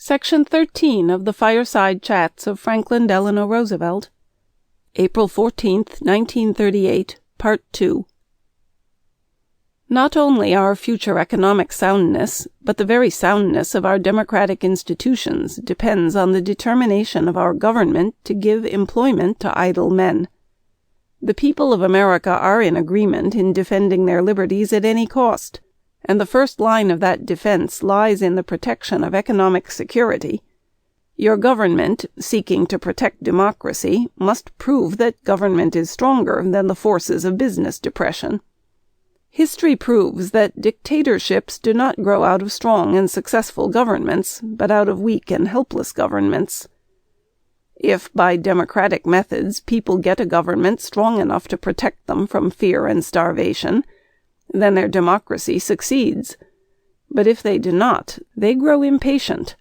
Section 13 of the Fireside Chats of Franklin Delano Roosevelt, April 14, 1938, Part-2. Not only our future economic soundness, but the very soundness of our democratic institutions depends on the determination of our government to give employment to idle men. The people of America are in agreement in defending their liberties at any cost, and the first line of that defense lies in the protection of economic security. Your government, seeking to protect democracy, must prove that government is stronger than the forces of business depression. History proves that dictatorships do not grow out of strong and successful governments, but out of weak and helpless governments. If, by democratic methods, people get a government strong enough to protect them from fear and starvation, then their democracy succeeds. But if they do not, they grow impatient.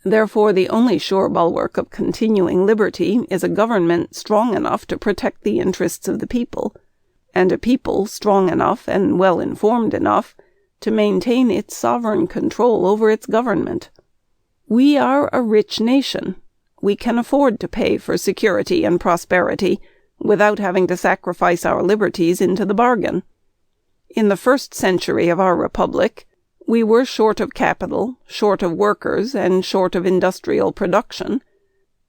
Therefore, the only sure bulwark of continuing liberty is a government strong enough to protect the interests of the people, and a people strong enough and well-informed enough to maintain its sovereign control over its government. We are a rich nation. We can afford to pay for security and prosperity without having to sacrifice our liberties into the bargain. In the first century of our republic, we were short of capital, short of workers, and short of industrial production.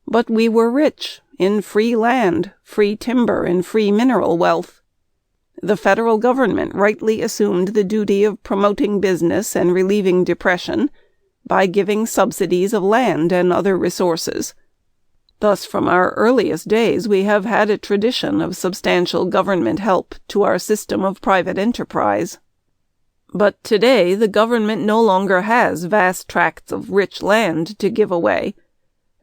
But we were rich in free land, free timber, and free mineral wealth. The federal government rightly assumed the duty of promoting business and relieving depression by giving subsidies of land and other resources. Thus, from our earliest days, we have had a tradition of substantial government help to our system of private enterprise. But today, the government no longer has vast tracts of rich land to give away,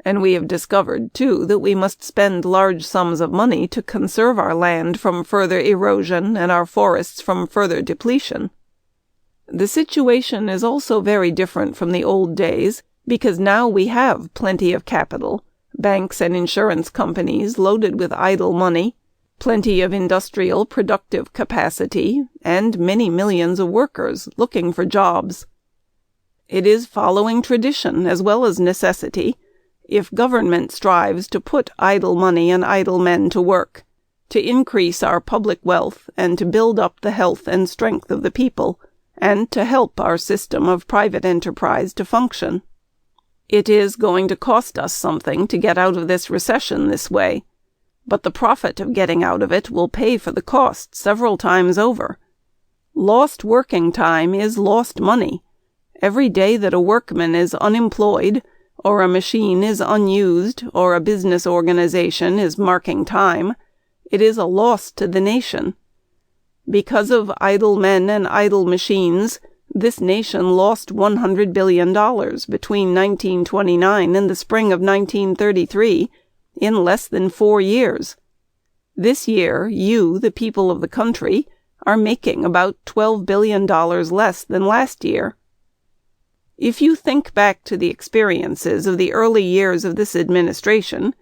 and we have discovered, too, that we must spend large sums of money to conserve our land from further erosion and our forests from further depletion. The situation is also very different from the old days, because now we have plenty of capital, banks and insurance companies loaded with idle money, plenty of industrial productive capacity, and many millions of workers looking for jobs. It is following tradition as well as necessity if government strives to put idle money and idle men to work, to increase our public wealth and to build up the health and strength of the people, and to help our system of private enterprise to function. It is going to cost us something to get out of this recession this way, but the profit of getting out of it will pay for the cost several times over. Lost working time is lost money. Every day that a workman is unemployed, or a machine is unused, or a business organization is marking time, it is a loss to the nation. Because of idle men and idle machines, this nation lost $100 billion between 1929 and the spring of 1933 in less than 4 years. This year, you, the people of the country, are making about $12 billion less than last year. If you think back to the experiences of the early years of this administration,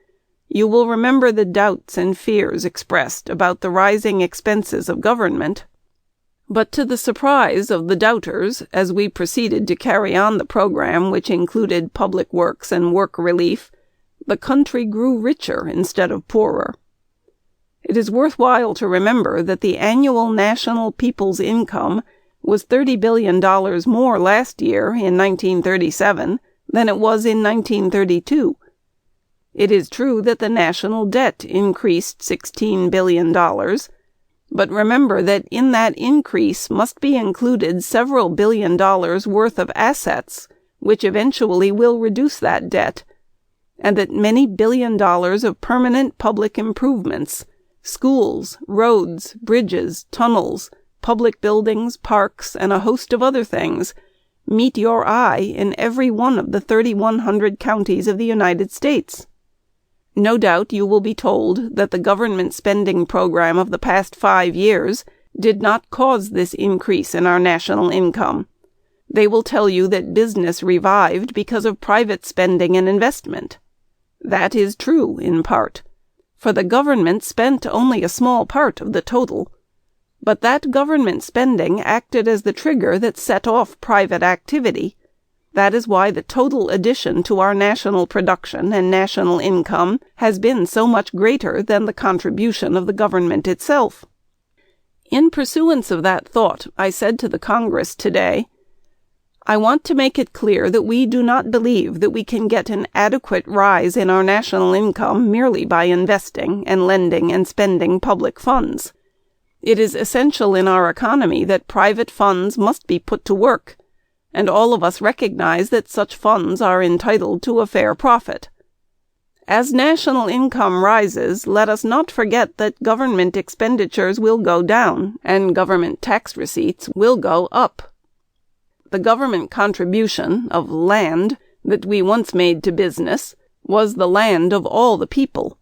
you will remember the doubts and fears expressed about the rising expenses of government. But to the surprise of the doubters, as we proceeded to carry on the program which included public works and work relief, the country grew richer instead of poorer. It is worthwhile to remember that the annual national people's income was $30 billion more last year in 1937 than it was in 1932. It is true that the national debt increased $16 billion, but remember that in that increase must be included several $1 billion worth of assets, which eventually will reduce that debt, and that many $1 billion of permanent public improvements, schools, roads, bridges, tunnels, public buildings, parks, and a host of other things meet your eye in every one of the 3,100 counties of the United States. No doubt you will be told that the government spending program of the past 5 years did not cause this increase in our national income. They will tell you that business revived because of private spending and investment. That is true in part, for the government spent only a small part of the total. But that government spending acted as the trigger that set off private activity, That is why the total addition to our national production and national income has been so much greater than the contribution of the government itself. In pursuance of that thought, I said to the Congress today, I want to make it clear that we do not believe that we can get an adequate rise in our national income merely by investing and lending and spending public funds. It is essential in our economy that private funds must be put to work, and all of us recognize that such funds are entitled to a fair profit. As national income rises, let us not forget that government expenditures will go down and government tax receipts will go up. The government contribution of land that we once made to business was the land of all the people,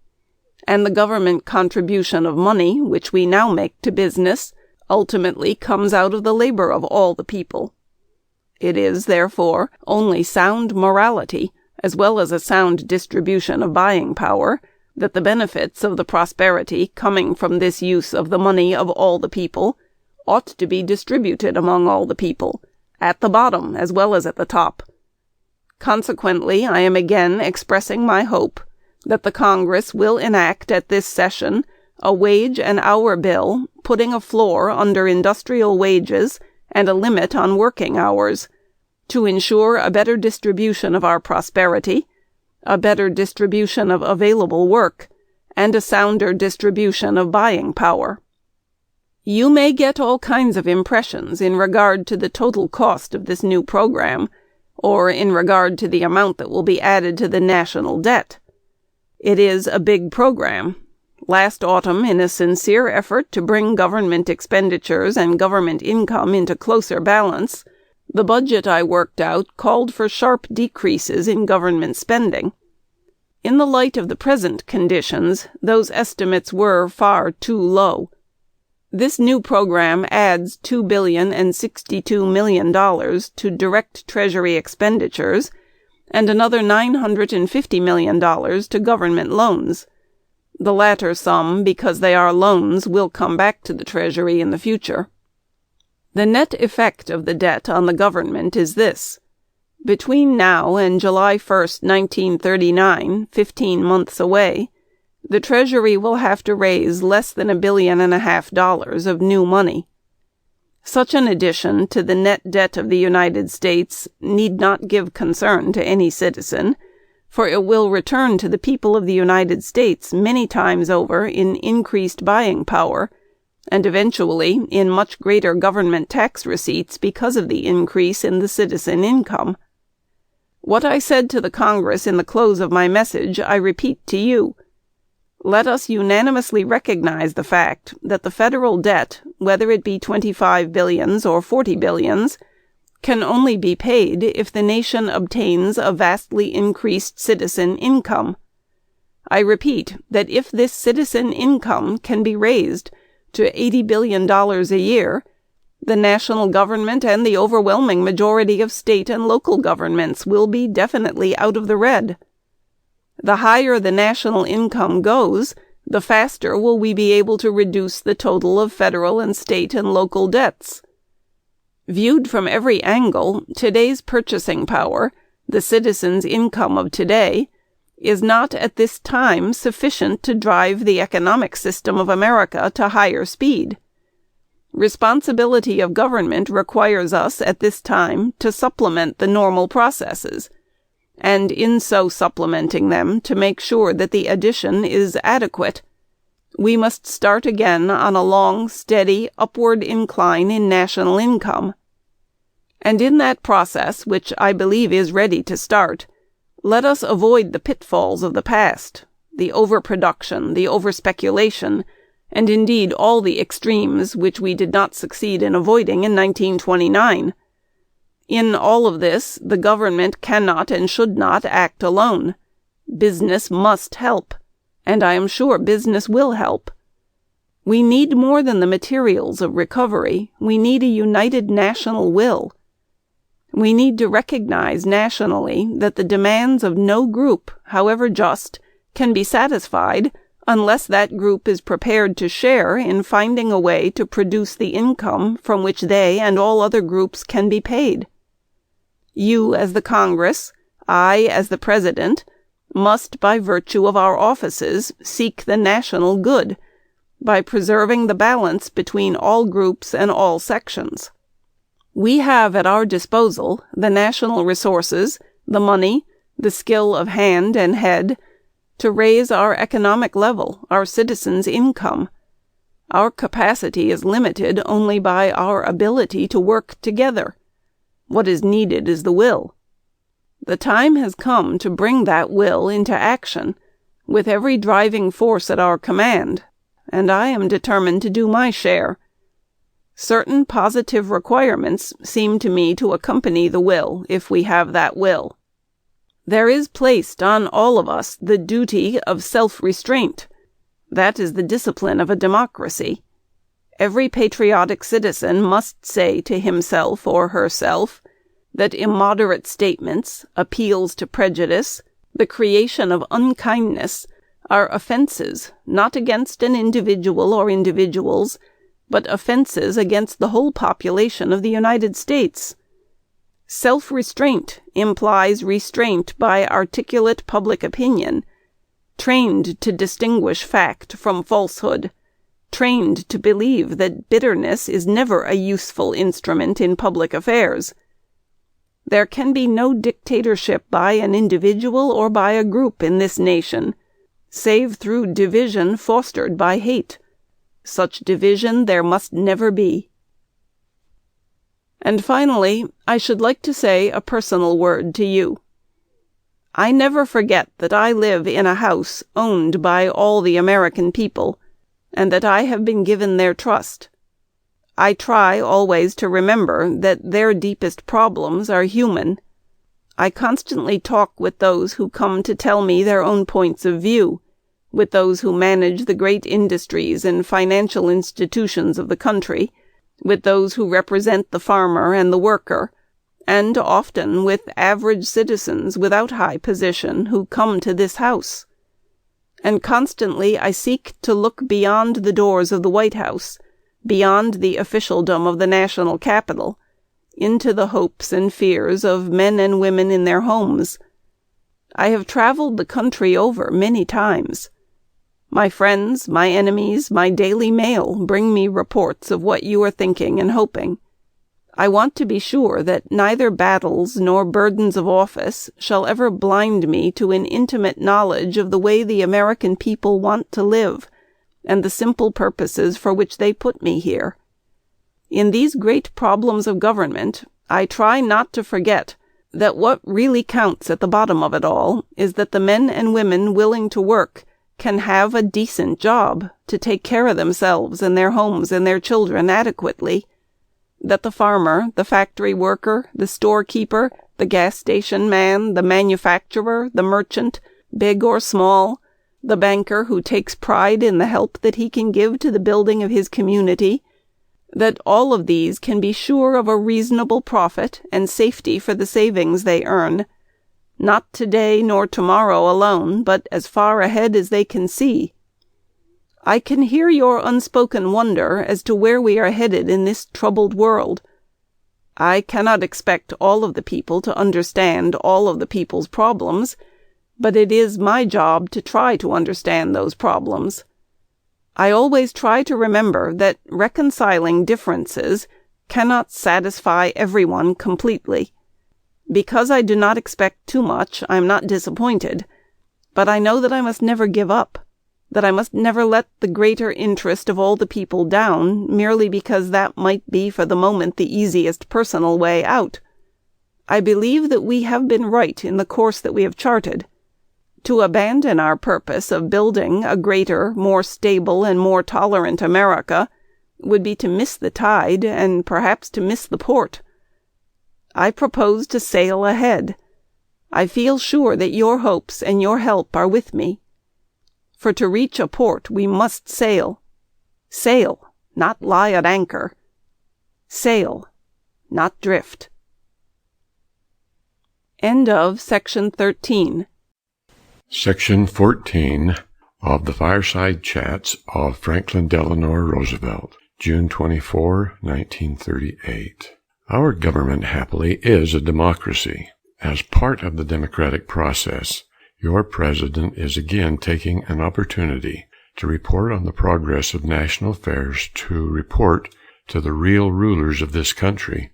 and the government contribution of money which we now make to business ultimately comes out of the labor of all the people. It is, therefore, only sound morality, as well as a sound distribution of buying power, that the benefits of the prosperity coming from this use of the money of all the people ought to be distributed among all the people, at the bottom as well as at the top. Consequently, I am again expressing my hope that the Congress will enact at this session a wage and hour bill putting a floor under industrial wages and a limit on working hours, to ensure a better distribution of our prosperity, a better distribution of available work, and a sounder distribution of buying power. You may get all kinds of impressions in regard to the total cost of this new program, or in regard to the amount that will be added to the national debt. It is a big program. Last autumn, in a sincere effort to bring government expenditures and government income into closer balance, the budget I worked out called for sharp decreases in government spending. In the light of the present conditions, those estimates were far too low. This new program adds $2.062 billion to direct Treasury expenditures and another $950 million to government loans. The latter sum, because they are loans, will come back to the Treasury in the future. The net effect of the debt on the government is this. Between now and July 1, 1939, 15 months away, the Treasury will have to raise less than $1.5 billion of new money. Such an addition to the net debt of the United States need not give concern to any citizen, for it will return to the people of the United States many times over in increased buying power, and eventually in much greater government tax receipts because of the increase in the citizen income. What I said to the Congress in the close of my message, I repeat to you. Let us unanimously recognize the fact that the federal debt, whether it be $25 billion or $40 billion, can only be paid if the nation obtains a vastly increased citizen income. I repeat that if this citizen income can be raised to $80 billion a year, the national government and the overwhelming majority of state and local governments will be definitely out of the red. The higher the national income goes, the faster will we be able to reduce the total of federal and state and local debts. Viewed from every angle, today's purchasing power, the citizens' income of today, is not at this time sufficient to drive the economic system of America to higher speed. Responsibility of government requires us at this time to supplement the normal processes, and in so supplementing them to make sure that the addition is adequate. We must start again on a long, steady, upward incline in national income. And in that process, which I believe is ready to start, let us avoid the pitfalls of the past, the overproduction, the overspeculation, and indeed all the extremes which we did not succeed in avoiding in 1929. In all of this, the government cannot and should not act alone. Business must help, and I am sure business will help. We need more than the materials of recovery. We need a united national will. We need to recognize nationally that the demands of no group, however just, can be satisfied unless that group is prepared to share in finding a way to produce the income from which they and all other groups can be paid. You as the Congress, I as the President, must, by virtue of our offices, seek the national good, by preserving the balance between all groups and all sections. We have at our disposal the national resources, the money, the skill of hand and head, to raise our economic level, our citizens' income. Our capacity is limited only by our ability to work together. What is needed is the will. The time has come to bring that will into action, with every driving force at our command, and I am determined to do my share. Certain positive requirements seem to me to accompany the will, if we have that will. There is placed on all of us the duty of self-restraint. That is the discipline of a democracy. Every patriotic citizen must say to himself or herself that immoderate statements, appeals to prejudice, the creation of unkindness are offenses not against an individual or individuals, but offenses against the whole population of the United States. Self-restraint implies restraint by articulate public opinion, trained to distinguish fact from falsehood, trained to believe that bitterness is never a useful instrument in public affairs. There can be no dictatorship by an individual or by a group in this nation, save through division fostered by hate. Such division there must never be. And finally, I should like to say a personal word to you. I never forget that I live in a house owned by all the American people, and that I have been given their trust. I try always to remember that their deepest problems are human. I constantly talk with those who come to tell me their own points of view, with those who manage the great industries and financial institutions of the country, with those who represent the farmer and the worker, and often with average citizens without high position who come to this house. And constantly I seek to look beyond the doors of the White House, beyond the officialdom of the national capital, into the hopes and fears of men and women in their homes. I have traveled the country over many times. My friends, my enemies, my daily mail bring me reports of what you are thinking and hoping. I want to be sure that neither battles nor burdens of office shall ever blind me to an intimate knowledge of the way the American people want to live, and the simple purposes for which they put me here. In these great problems of government, I try not to forget that what really counts at the bottom of it all is that the men and women willing to work can have a decent job to take care of themselves and their homes and their children adequately, that the farmer, the factory worker, the storekeeper, the gas station man, the manufacturer, the merchant, big or small, the banker who takes pride in the help that he can give to the building of his community, that all of these can be sure of a reasonable profit and safety for the savings they earn, not today nor tomorrow alone, but as far ahead as they can see. I can hear your unspoken wonder as to where we are headed in this troubled world. I cannot expect all of the people to understand all of the people's problems, but it is my job to try to understand those problems. I always try to remember that reconciling differences cannot satisfy everyone completely. Because I do not expect too much, I am not disappointed, but I know that I must never give up, that I must never let the greater interest of all the people down merely because that might be for the moment the easiest personal way out. I believe that we have been right in the course that we have charted. To abandon our purpose of building a greater, more stable, and more tolerant America would be to miss the tide and perhaps to miss the port. I propose to sail ahead. I feel sure that your hopes and your help are with me. For to reach a port we must sail. Sail, not lie at anchor. Sail, not drift. End of Section 13. Section 14 of the Fireside Chats of Franklin Delano Roosevelt, June 24, 1938. Our government, happily, is a democracy. As part of the democratic process, your president is again taking an opportunity to report on the progress of national affairs, to report to the real rulers of this country,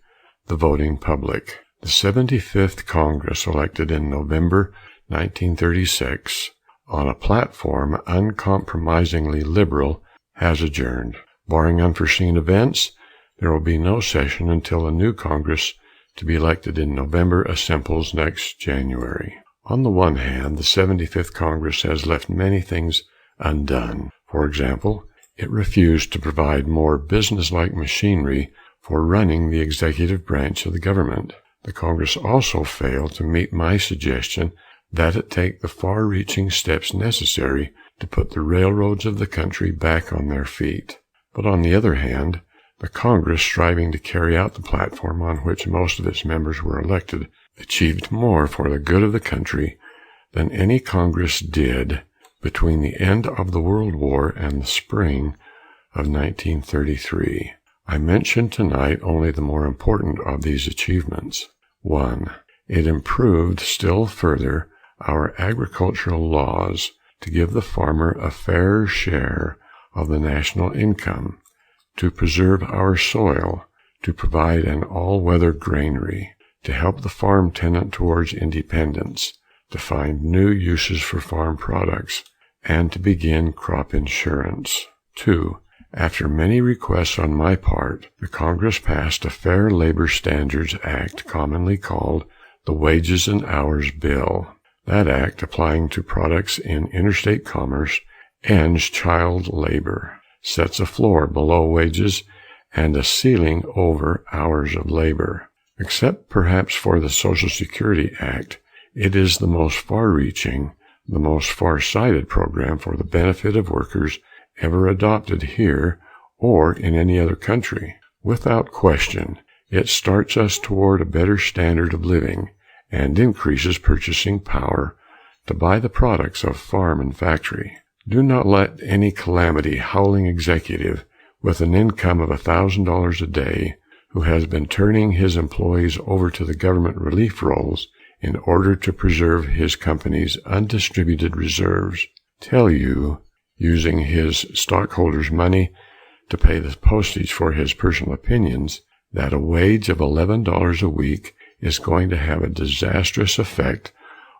the voting public. The 75th Congress, elected in November 1936, on a platform uncompromisingly liberal, has adjourned. Barring unforeseen events, there will be no session until a new Congress, to be elected in November, assembles next January. On the one hand, the 75th Congress has left many things undone. For example, it refused to provide more business-like machinery for running the executive branch of the government. The Congress also failed to meet my suggestion that it take the far-reaching steps necessary to put the railroads of the country back on their feet. But on the other hand, the Congress, striving to carry out the platform on which most of its members were elected, achieved more for the good of the country than any Congress did between the end of the World War and the spring of 1933. I mention tonight only the more important of these achievements. 1. It improved still further our agricultural laws to give the farmer a fair share of the national income, to preserve our soil, to provide an all-weather granary, to help the farm tenant towards independence, to find new uses for farm products, and to begin crop insurance. 2. After many requests on my part, the Congress passed a Fair Labor Standards Act, commonly called the Wages and Hours Bill. That act, applying to products in interstate commerce, ends child labor, sets a floor below wages and a ceiling over hours of labor. Except perhaps for the Social Security Act, it is the most far-reaching, the most far-sighted program for the benefit of workers ever adopted here or in any other country. Without question, it starts us toward a better standard of living and increases purchasing power to buy the products of farm and factory. Do not let any calamity howling executive with an income of $1,000 a day, who has been turning his employees over to the government relief rolls in order to preserve his company's undistributed reserves, tell you, using his stockholders' money to pay the postage for his personal opinions, that a wage of $11 a week is going to have a disastrous effect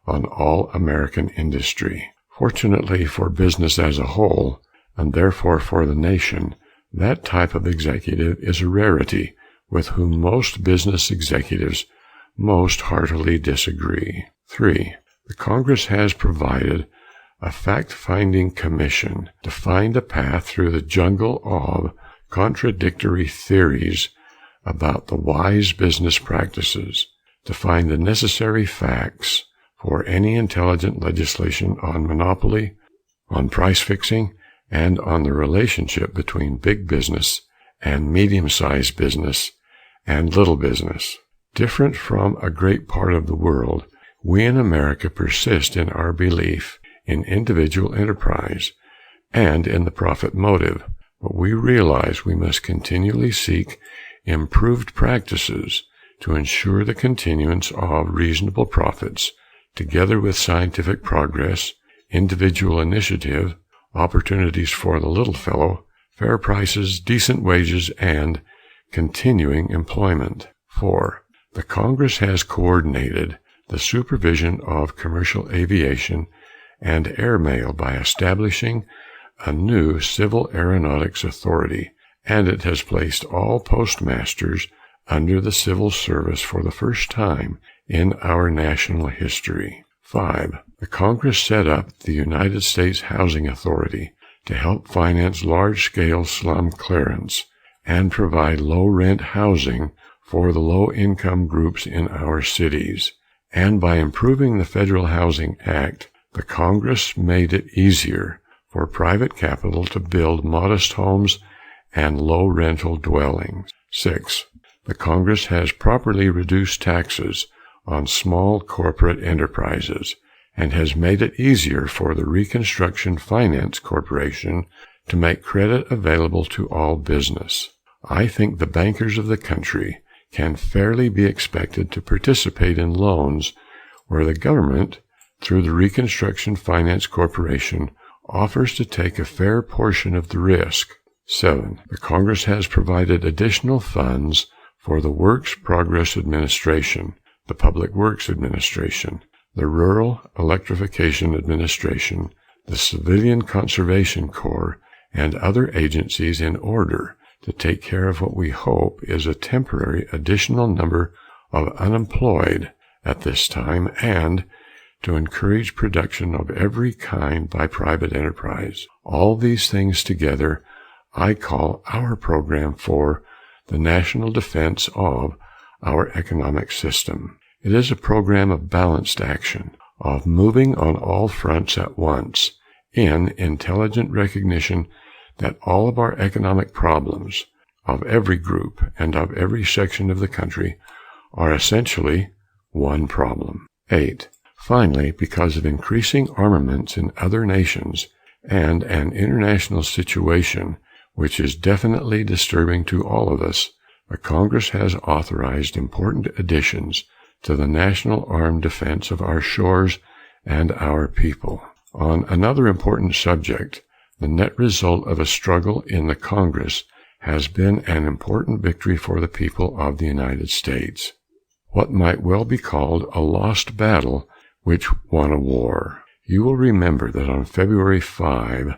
on all American industry. Fortunately for business as a whole, and therefore for the nation, that type of executive is a rarity with whom most business executives most heartily disagree. 3. The Congress has provided a fact-finding commission to find a path through the jungle of contradictory theories about the wise business practices, to find the necessary facts for any intelligent legislation on monopoly, on price fixing, and on the relationship between big business and medium-sized business and little business. Different from a great part of the world, we in America persist in our belief in individual enterprise and in the profit motive, but we realize we must continually seek improved practices to ensure the continuance of reasonable profits, together with scientific progress, individual initiative, opportunities for the little fellow, fair prices, decent wages, and continuing employment. 4. The Congress has coordinated the supervision of commercial aviation and airmail by establishing a new civil aeronautics authority, and it has placed all postmasters under the civil service for the first time in our national history. 5. The Congress set up the United States Housing Authority to help finance large-scale slum clearance and provide low-rent housing for the low-income groups in our cities. And by improving the Federal Housing Act, the Congress made it easier for private capital to build modest homes and low-rental dwellings. 6. The Congress has properly reduced taxes on small corporate enterprises and has made it easier for the Reconstruction Finance Corporation to make credit available to all business. I think the bankers of the country can fairly be expected to participate in loans where the government, through the Reconstruction Finance Corporation, offers to take a fair portion of the risk. 7. The Congress has provided additional funds for the Works Progress Administration, the Public Works Administration, the Rural Electrification Administration, the Civilian Conservation Corps, and other agencies in order to take care of what we hope is a temporary additional number of unemployed at this time, and to encourage production of every kind by private enterprise. All these things together I call our program for the national defense of our economic system. It is a program of balanced action, of moving on all fronts at once, in intelligent recognition that all of our economic problems, of every group and of every section of the country, are essentially one problem. 8. Finally, because of increasing armaments in other nations and an international situation which is definitely disturbing to all of us, the Congress has authorized important additions to the national armed defense of our shores and our people. On another important subject, the net result of a struggle in the Congress has been an important victory for the people of the United States. What might well be called a lost battle which won a war. You will remember that on February 5,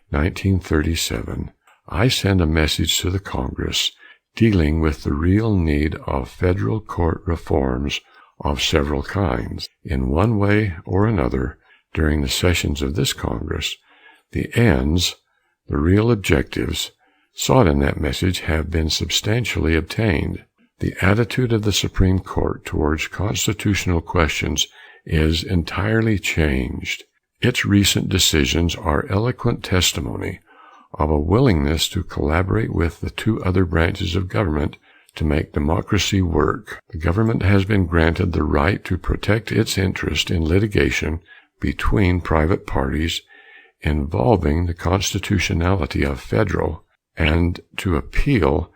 1937, I sent a message to the Congress dealing with the real need of federal court reforms of several kinds. In one way or another, during the sessions of this Congress, the ends, the real objectives, sought in that message have been substantially obtained. The attitude of the Supreme Court towards constitutional questions is entirely changed. Its recent decisions are eloquent testimony of a willingness to collaborate with the two other branches of government to make democracy work. The government has been granted the right to protect its interest in litigation between private parties involving the constitutionality of federal, and to appeal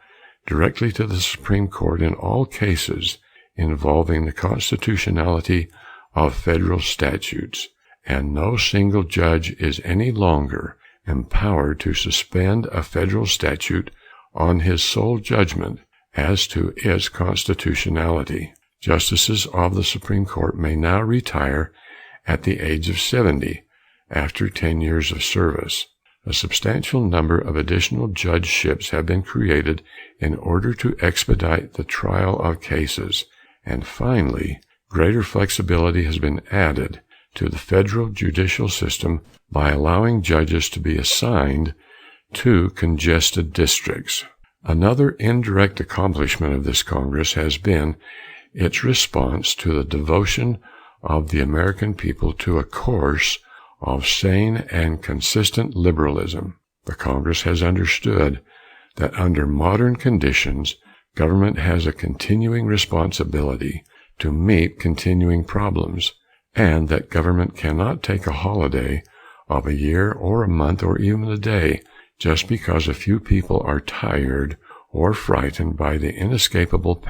directly to the Supreme Court in all cases involving the constitutionality of federal statutes, and no single judge is any longer empowered to suspend a federal statute on his sole judgment as to its constitutionality. Justices of the Supreme Court may now retire at the age of 70 after 10 years of service. A substantial number of additional judgeships have been created in order to expedite the trial of cases, and finally, greater flexibility has been added to the federal judicial system by allowing judges to be assigned to congested districts. Another indirect accomplishment of this Congress has been its response to the devotion of the American people to a course of sane and consistent liberalism. The Congress has understood that under modern conditions, government has a continuing responsibility to meet continuing problems, and that government cannot take a holiday of a year or a month or even a day just because a few people are tired or frightened by the inescapable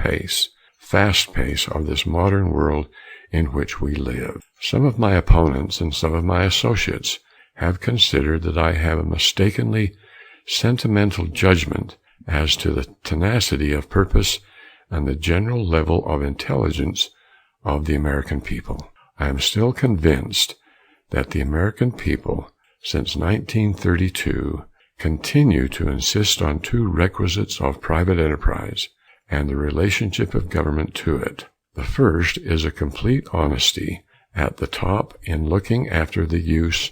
fast pace of this modern world in which we live. Some of my opponents and some of my associates have considered that I have a mistakenly sentimental judgment as to the tenacity of purpose and the general level of intelligence of the American people. I am still convinced that the American people, since 1932, continue to insist on two requisites of private enterprise and the relationship of government to it. The first is a complete honesty at the top in looking after the use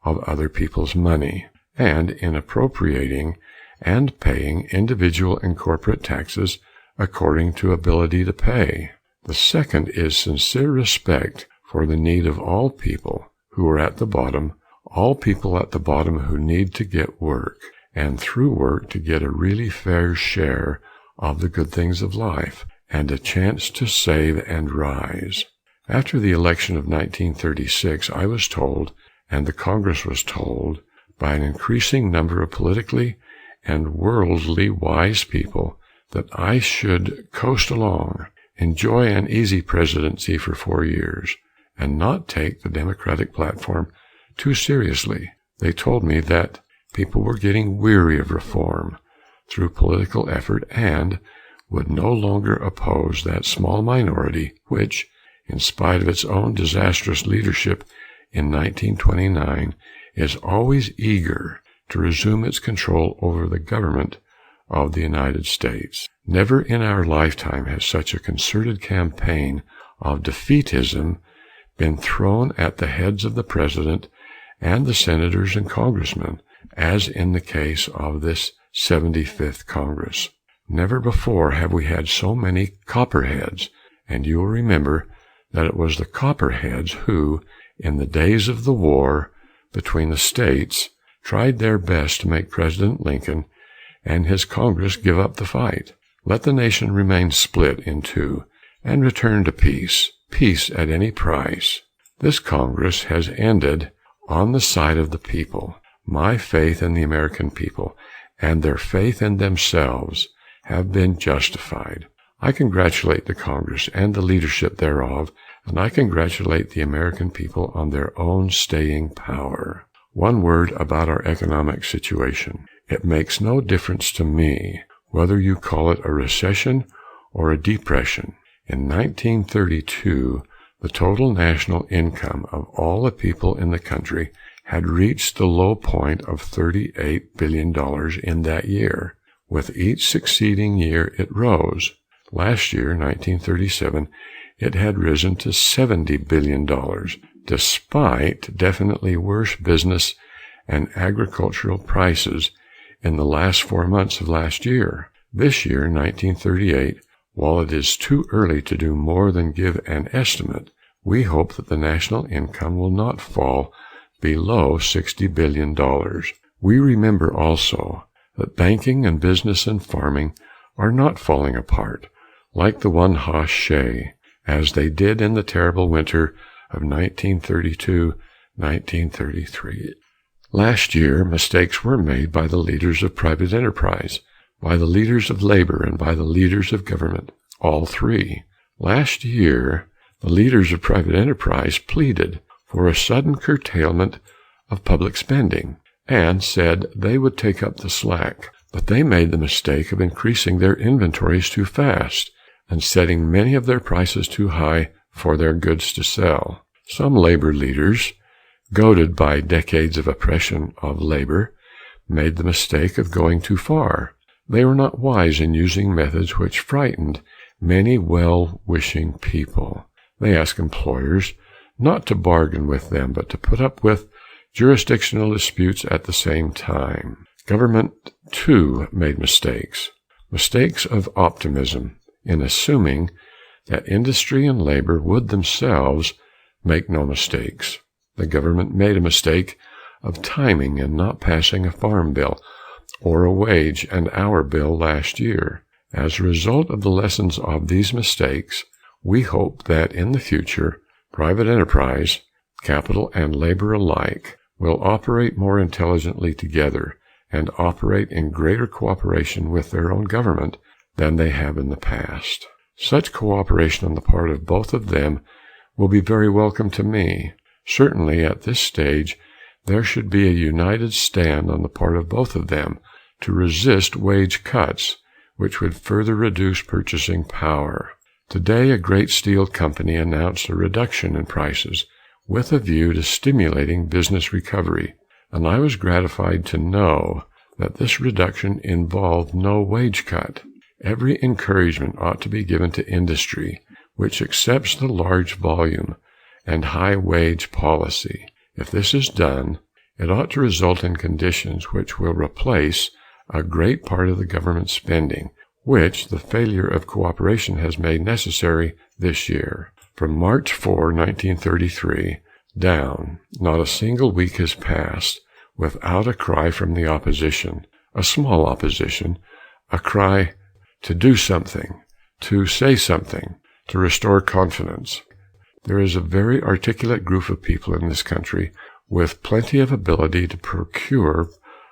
of other people's money, and in appropriating and paying individual and corporate taxes according to ability to pay. The second is sincere respect for the need of all people who are at the bottom, all people at the bottom who need to get work, and through work to get a really fair share of the good things of life, and a chance to save and rise. After the election of 1936, I was told, and the Congress was told, by an increasing number of politically and worldly wise people, that I should coast along, enjoy an easy presidency for 4 years, and not take the Democratic platform too seriously. They told me that people were getting weary of reform through political effort and would no longer oppose that small minority which, in spite of its own disastrous leadership in 1929, is always eager to resume its control over the government of the United States. Never in our lifetime has such a concerted campaign of defeatism been thrown at the heads of the president and the senators and congressmen, as in the case of this 75th Congress. Never before have we had so many copperheads, and you will remember that it was the copperheads who, in the days of the war between the states, tried their best to make President Lincoln and his Congress give up the fight. Let the nation remain split in two and return to peace, peace at any price. This Congress has ended on the side of the people. My faith in the American people and their faith in themselves have been justified. I congratulate the Congress and the leadership thereof, and I congratulate the American people on their own staying power. One word about our economic situation. It makes no difference to me whether you call it a recession or a depression. In 1932, the total national income of all the people in the country had reached the low point of $38 billion in that year. With each succeeding year, it rose. Last year, 1937, it had risen to $70 billion, despite definitely worse business and agricultural prices in the last 4 months of last year. This year, 1938, while it is too early to do more than give an estimate, we hope that the national income will not fall below $60 billion. We remember also that banking and business and farming are not falling apart like the one-hoss shay, as they did in the terrible winter of 1932-1933. Last year, mistakes were made by the leaders of private enterprise, by the leaders of labor, and by the leaders of government, all three. Last year, the leaders of private enterprise pleaded for a sudden curtailment of public spending and said they would take up the slack. But they made the mistake of increasing their inventories too fast and setting many of their prices too high for their goods to sell. Some labor leaders, goaded by decades of oppression of labor, made the mistake of going too far. They were not wise in using methods which frightened many well-wishing people. They asked employers not to bargain with them, but to put up with jurisdictional disputes at the same time. Government, too, made mistakes. Mistakes of optimism in assuming that industry and labor would themselves make no mistakes. The government made a mistake of timing in not passing a farm bill or a wage and hour bill last year. As a result of the lessons of these mistakes, we hope that in the future, private enterprise, capital and labor alike, will operate more intelligently together and operate in greater cooperation with their own government than they have in the past. Such cooperation on the part of both of them will be very welcome to me. Certainly, at this stage, there should be a united stand on the part of both of them to resist wage cuts, which would further reduce purchasing power. Today, a great steel company announced a reduction in prices with a view to stimulating business recovery, and I was gratified to know that this reduction involved no wage cut. Every encouragement ought to be given to industry, which accepts the large volume and high wage policy. If this is done, it ought to result in conditions which will replace a great part of the government spending, which the failure of cooperation has made necessary this year. From March 4, 1933, down, not a single week has passed without a cry from the opposition, a small opposition, a cry to do something, to say something, to restore confidence. There is a very articulate group of people in this country with plenty of ability to procure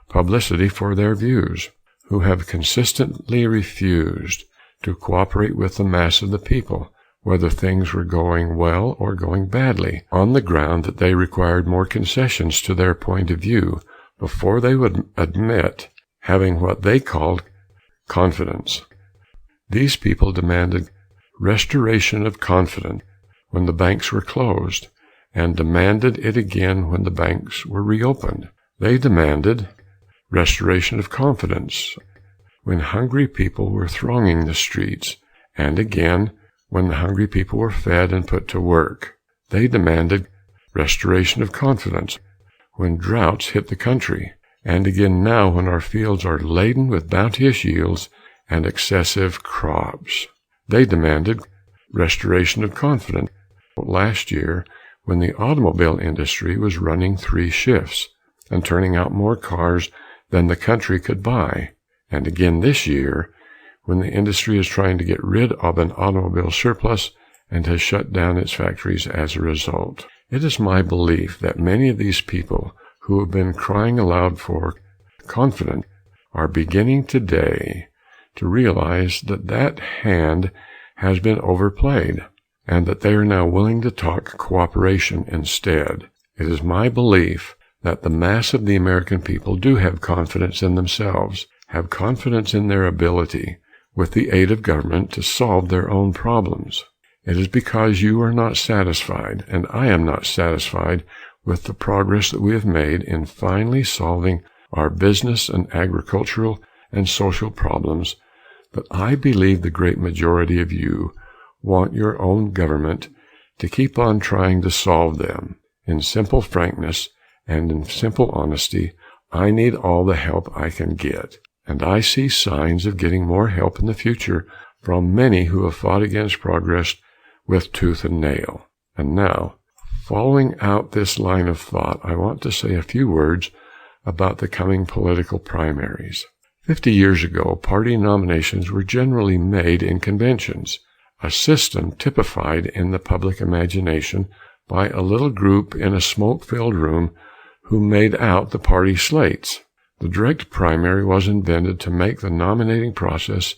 publicity for their views. who have consistently refused to cooperate with the mass of the people, whether things were going well or going badly, on the ground that they required more concessions to their point of view before they would admit having what they called confidence. These people demanded restoration of confidence when the banks were closed, and demanded it again when the banks were reopened. They demanded restoration of confidence when hungry people were thronging the streets, and again when the hungry people were fed and put to work. They demanded restoration of confidence when droughts hit the country, and again now when our fields are laden with bounteous yields and excessive crops. They demanded restoration of confidence last year when the automobile industry was running 3 shifts and turning out more cars than the country could buy, and again this year when the industry is trying to get rid of an automobile surplus and has shut down its factories as a result. It is my belief that many of these people who have been crying aloud for confidence are beginning today to realize that that hand has been overplayed, and that they are now willing to talk cooperation instead. It is my belief that the mass of the American people do have confidence in themselves, have confidence in their ability, with the aid of government, to solve their own problems. It is because you are not satisfied, and I am not satisfied with the progress that we have made in finally solving our business and agricultural and social problems, that I believe the great majority of you want your own government to keep on trying to solve them. In simple frankness and in simple honesty, I need all the help I can get, and I see signs of getting more help in the future from many who have fought against progress with tooth and nail. And now, following out this line of thought, I want to say a few words about the coming political primaries. 50 years ago, party nominations were generally made in conventions, a system typified in the public imagination by a little group in a smoke-filled room who made out the party slates. The direct primary was invented to make the nominating process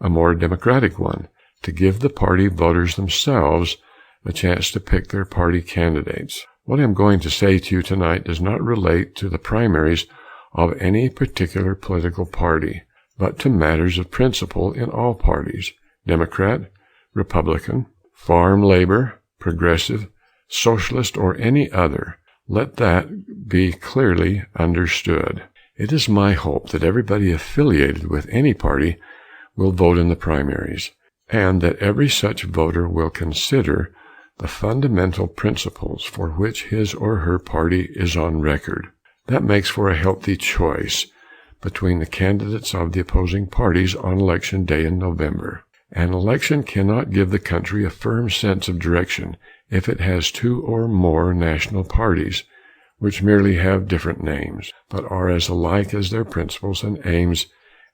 a more democratic one, to give the party voters themselves a chance to pick their party candidates. What I'm going to say to you tonight does not relate to the primaries of any particular political party, but to matters of principle in all parties: Democrat, Republican, farm labor, progressive, socialist, or any other. Let that be clearly understood. It is my hope that everybody affiliated with any party will vote in the primaries, and that every such voter will consider the fundamental principles for which his or her party is on record. That makes for a healthy choice between the candidates of the opposing parties on election day in November. An election cannot give the country a firm sense of direction if it has 2 or more national parties, which merely have different names, but are as alike as their principles and aims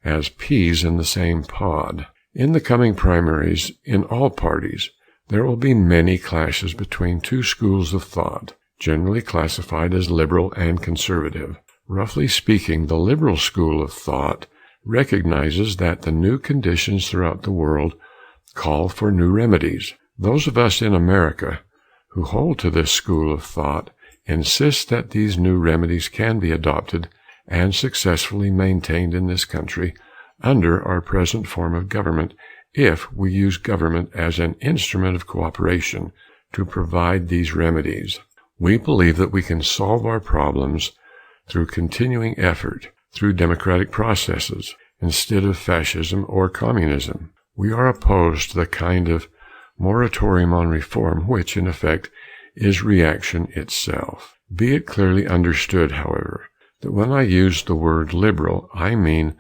as peas in the same pod. In the coming primaries, in all parties, there will be many clashes between 2 schools of thought, generally classified as liberal and conservative. Roughly speaking, the liberal school of thought recognizes that the new conditions throughout the world call for new remedies. Those of us in America who hold to this school of thought insist that these new remedies can be adopted and successfully maintained in this country under our present form of government, if we use government as an instrument of cooperation to provide these remedies. We believe that we can solve our problems through continuing effort, through democratic processes, instead of fascism or communism. We are opposed to the kind of moratorium on reform which, in effect, is reaction itself. Be it clearly understood, however, that when I use the word liberal, I mean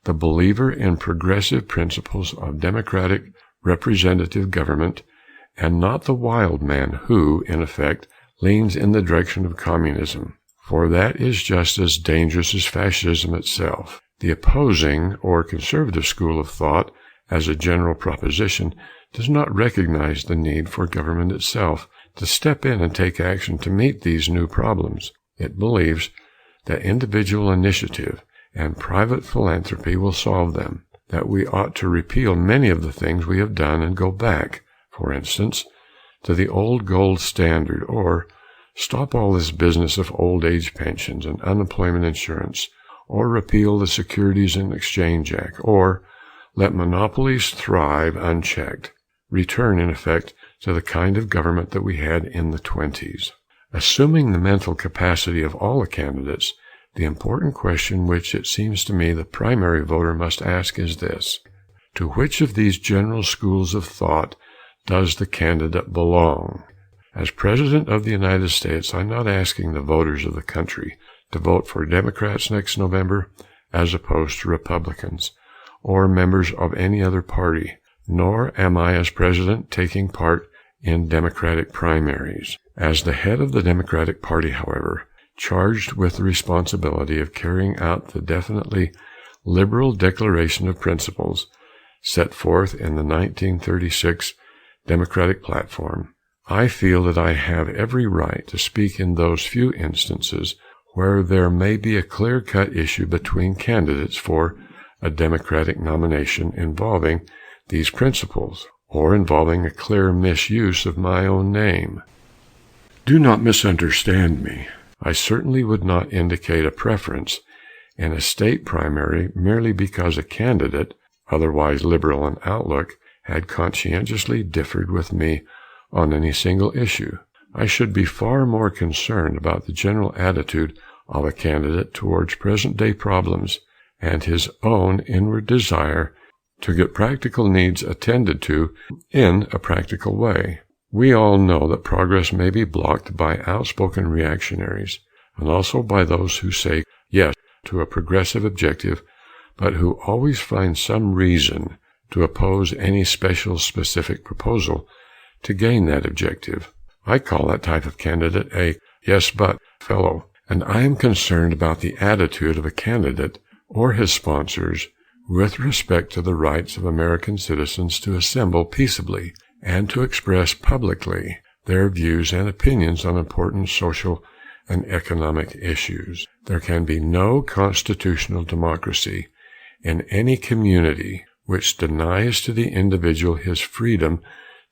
the believer in progressive principles of democratic representative government, and not the wild man who, in effect, leans in the direction of communism, for that is just as dangerous as fascism itself. The opposing or conservative school of thought, as a general proposition, does not recognize the need for government itself to step in and take action to meet these new problems. It believes that individual initiative and private philanthropy will solve them, that we ought to repeal many of the things we have done and go back, for instance, to the old gold standard, or stop all this business of old age pensions and unemployment insurance, or repeal the Securities and Exchange Act, or let monopolies thrive unchecked, return in effect to the kind of government that we had in the 20s. Assuming the mental capacity of all the candidates, the important question which it seems to me the primary voter must ask is this: to which of these general schools of thought does the candidate belong? As President of the United States, I'm not asking the voters of the country to vote for Democrats next November as opposed to Republicans, or members of any other party, nor am I, as President, taking part in Democratic primaries. As the head of the Democratic Party, however, charged with the responsibility of carrying out the definitely liberal declaration of principles set forth in the 1936 Democratic platform, I feel that I have every right to speak in those few instances where there may be a clear-cut issue between candidates for a Democratic nomination involving these principles, or involving a clear misuse of my own name. Do not misunderstand me. I certainly would not indicate a preference in a state primary merely because a candidate, otherwise liberal in outlook, had conscientiously differed with me on any single issue. I should be far more concerned about the general attitude of a candidate towards present-day problems and his own inward desire to get practical needs attended to in a practical way. We all know that progress may be blocked by outspoken reactionaries, and also by those who say yes to a progressive objective, but who always find some reason to oppose any special specific proposal to gain that objective. I call that type of candidate a yes but fellow, and I am concerned about the attitude of a candidate or his sponsors with respect to the rights of American citizens to assemble peaceably and to express publicly their views and opinions on important social and economic issues. There can be no constitutional democracy in any community which denies to the individual his freedom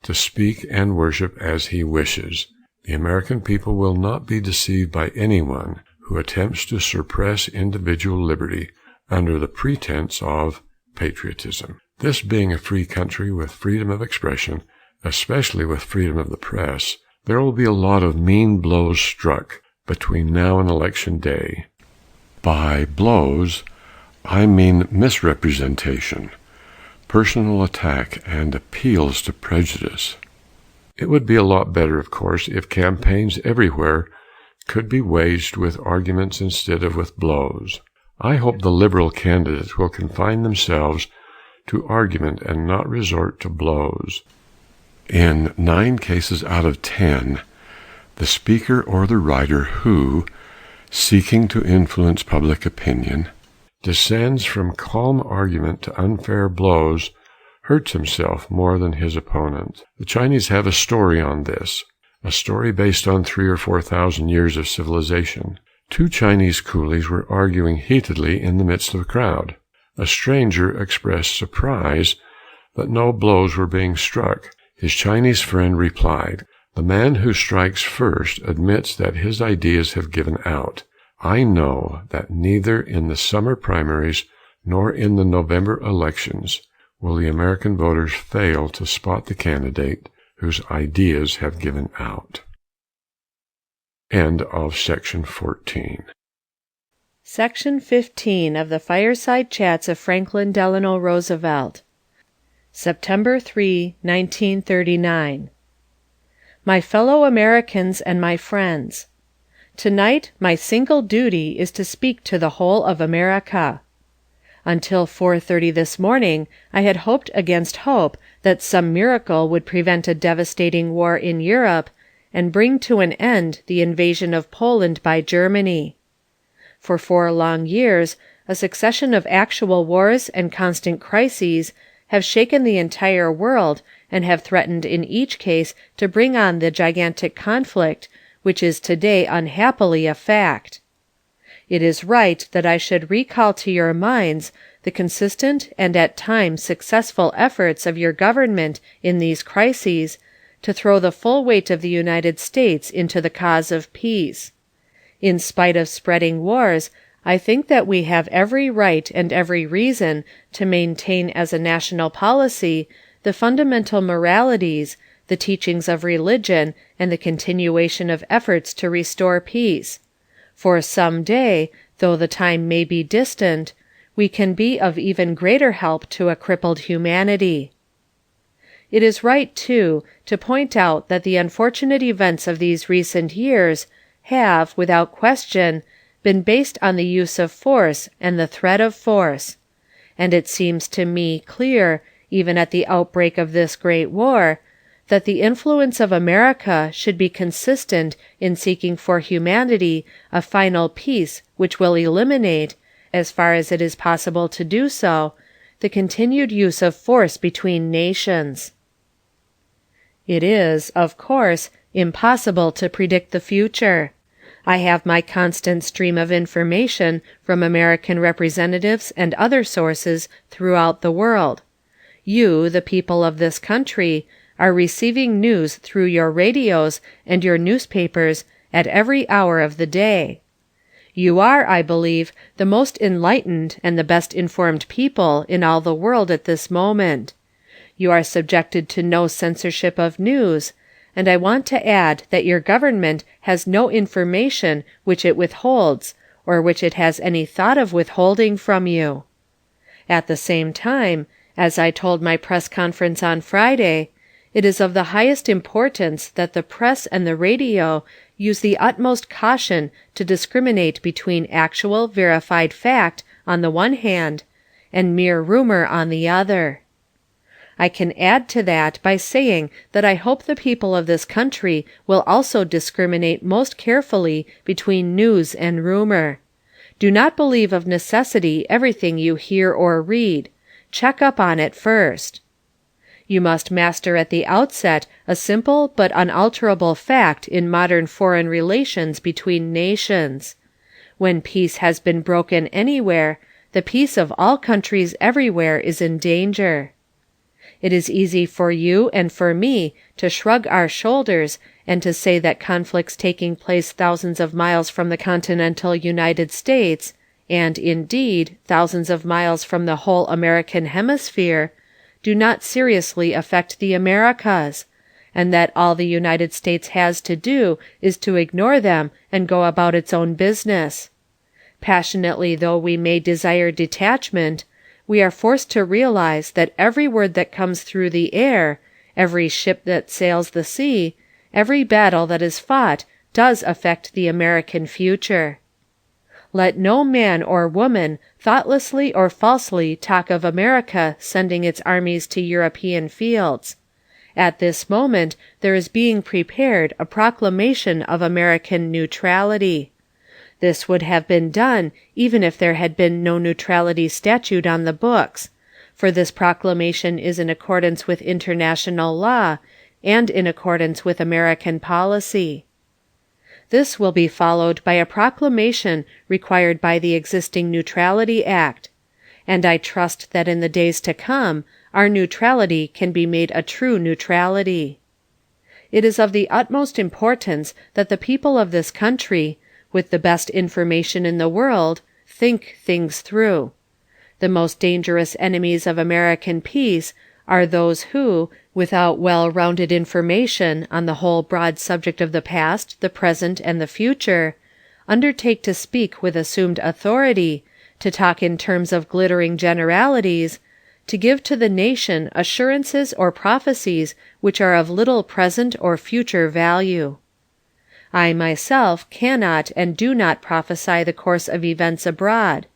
to speak and worship as he wishes. The American people will not be deceived by anyone who attempts to suppress individual liberty under the pretense of patriotism. This being a free country with freedom of expression, especially with freedom of the press, there will be a lot of mean blows struck between now and Election Day. By blows, I mean misrepresentation, personal attack, and appeals to prejudice. It would be a lot better, of course, if campaigns everywhere could be waged with arguments instead of with blows. I hope the liberal candidates will confine themselves to argument and not resort to blows. In 9 cases out of 10, the speaker or the writer who, seeking to influence public opinion, descends from calm argument to unfair blows, hurts himself more than his opponent. The Chinese have a story on this, a story based on 3,000 or 4,000 years of civilization. 2 Chinese coolies were arguing heatedly in the midst of a crowd. A stranger expressed surprise that no blows were being struck. His Chinese friend replied, "The man who strikes first admits that his ideas have given out. I know that neither in the summer primaries nor in the November elections will the American voters fail to spot the candidate whose ideas have given out." End of section 14. Section 15 of the Fireside Chats of Franklin Delano Roosevelt. September 3, 1939. My fellow Americans and my friends: Tonight my single duty is to speak to the whole of America. Until 4:30 this morning I had hoped against hope that some miracle would prevent a devastating war in Europe and bring to an end the invasion of Poland by Germany. For 4 long years a succession of actual wars and constant crises have shaken the entire world and have threatened in each case to bring on the gigantic conflict which is today unhappily a fact. It is right that I should recall to your minds the consistent and at times successful efforts of your government in these crises to throw the full weight of the United States into the cause of peace. In spite of spreading wars, I think that we have every right and every reason to maintain as a national policy the fundamental moralities, the teachings of religion, and the continuation of efforts to restore peace. For some day, though the time may be distant, we can be of even greater help to a crippled humanity. It is right, too, to point out that the unfortunate events of these recent years have, without question, been based on the use of force and the threat of force. And it seems to me clear, even at the outbreak of this great war, that the influence of America should be consistent in seeking for humanity a final peace which will eliminate, as far as it is possible to do so, the continued use of force between nations. It is, of course, impossible to predict the future. I have my constant stream of information from American representatives and other sources throughout the world. You, the people of this country, are receiving news through your radios and your newspapers at every hour of the day. You are, I believe, the most enlightened and the best informed people in all the world at this moment. You are subjected to no censorship of news, and I want to add that your government has no information which it withholds or which it has any thought of withholding from you. At the same time, as I told my press conference on Friday, it is of the highest importance that the press and the radio use the utmost caution to discriminate between actual, verified fact on the one hand, and mere rumor on the other. I can add to that by saying that I hope the people of this country will also discriminate most carefully between news and rumor. Do not believe of necessity everything you hear or read. Check up on it first. You must master at the outset a simple but unalterable fact in modern foreign relations between nations. When peace has been broken anywhere, the peace of all countries everywhere is in danger. It is easy for you and for me to shrug our shoulders and to say that conflicts taking place thousands of miles from the continental United States, and, indeed, thousands of miles from the whole American hemisphere, do not seriously affect the Americas, and that all the United States has to do is to ignore them and go about its own business. Passionately though we may desire detachment, we are forced to realize that every word that comes through the air, every ship that sails the sea, every battle that is fought does affect the American future. Let no man or woman thoughtlessly or falsely talk of America sending its armies to European fields. At this moment there is being prepared a proclamation of American neutrality. This would have been done even if there had been no neutrality statute on the books, for this proclamation is in accordance with international law and in accordance with American policy. This will be followed by a proclamation required by the existing Neutrality Act, and I trust that in the days to come our neutrality can be made a true neutrality. It is of the utmost importance that the people of this country, with the best information in the world, think things through. The most dangerous enemies of American peace are those who, without well-rounded information on the whole broad subject of the past, the present, and the future, undertake to speak with assumed authority, to talk in terms of glittering generalities, to give to the nation assurances or prophecies which are of little present or future value. I myself cannot and do not prophesy the course of events abroad,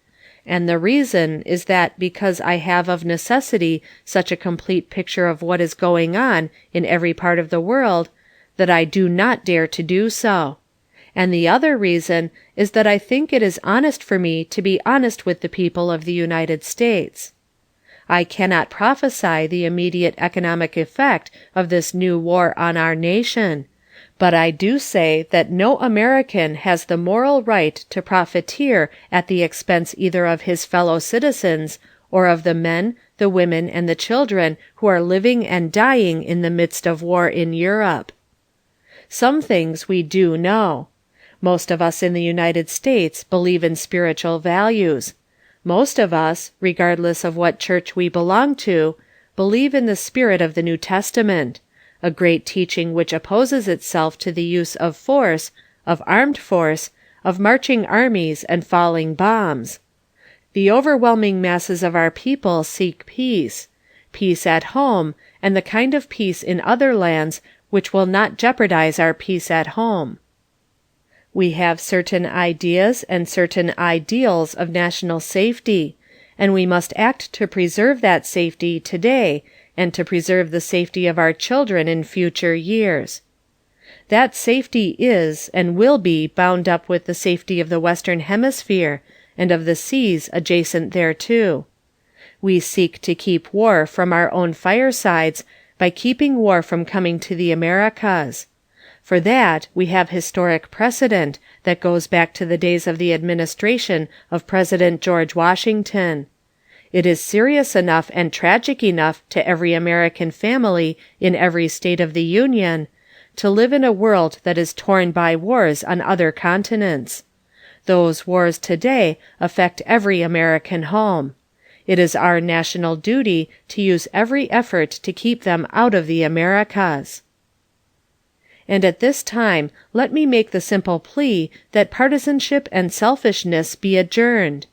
and the reason is that because I have of necessity such a complete picture of what is going on in every part of the world, that I do not dare to do so. And the other reason is that I think it is honest for me to be honest with the people of the United States. I cannot prophesy the immediate economic effect of this new war on our nation, But I do say that no American has the moral right to profiteer at the expense either of his fellow citizens or of the men, the women, and the children who are living and dying in the midst of war in Europe. Some things we do know. Most of us in the United States believe in spiritual values. Most of us, regardless of what church we belong to, believe in the spirit of the New Testament, a great teaching which opposes itself to the use of force, of armed force, of marching armies and falling bombs. The overwhelming masses of our people seek peace at home, and the kind of peace in other lands which will not jeopardize our peace at home. We have certain ideas and certain ideals of national safety, and we must act to preserve that safety today and to preserve the safety of our children in future years. That safety is and will be bound up with the safety of the Western Hemisphere and of the seas adjacent thereto. We seek to keep war from our own firesides by keeping war from coming to the Americas. For that we have historic precedent that goes back to the days of the administration of President George Washington. It is serious enough and tragic enough to every American family in every state of the Union to live in a world that is torn by wars on other continents. Those wars today affect every American home. It is our national duty to use every effort to keep them out of the Americas. And at this time let me make the simple plea that partisanship and selfishness be adjourned,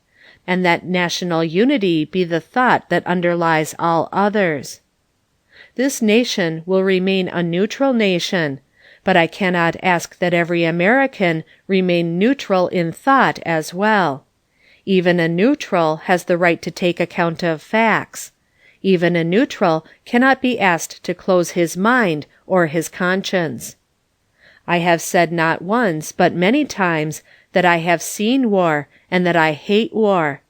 and that national unity be the thought that underlies all others. This nation will remain a neutral nation, but I cannot ask that every American remain neutral in thought as well. Even a neutral has the right to take account of facts. Even a neutral cannot be asked to close his mind or his conscience. I have said not once, but many times, that I have seen war, and that I hate war.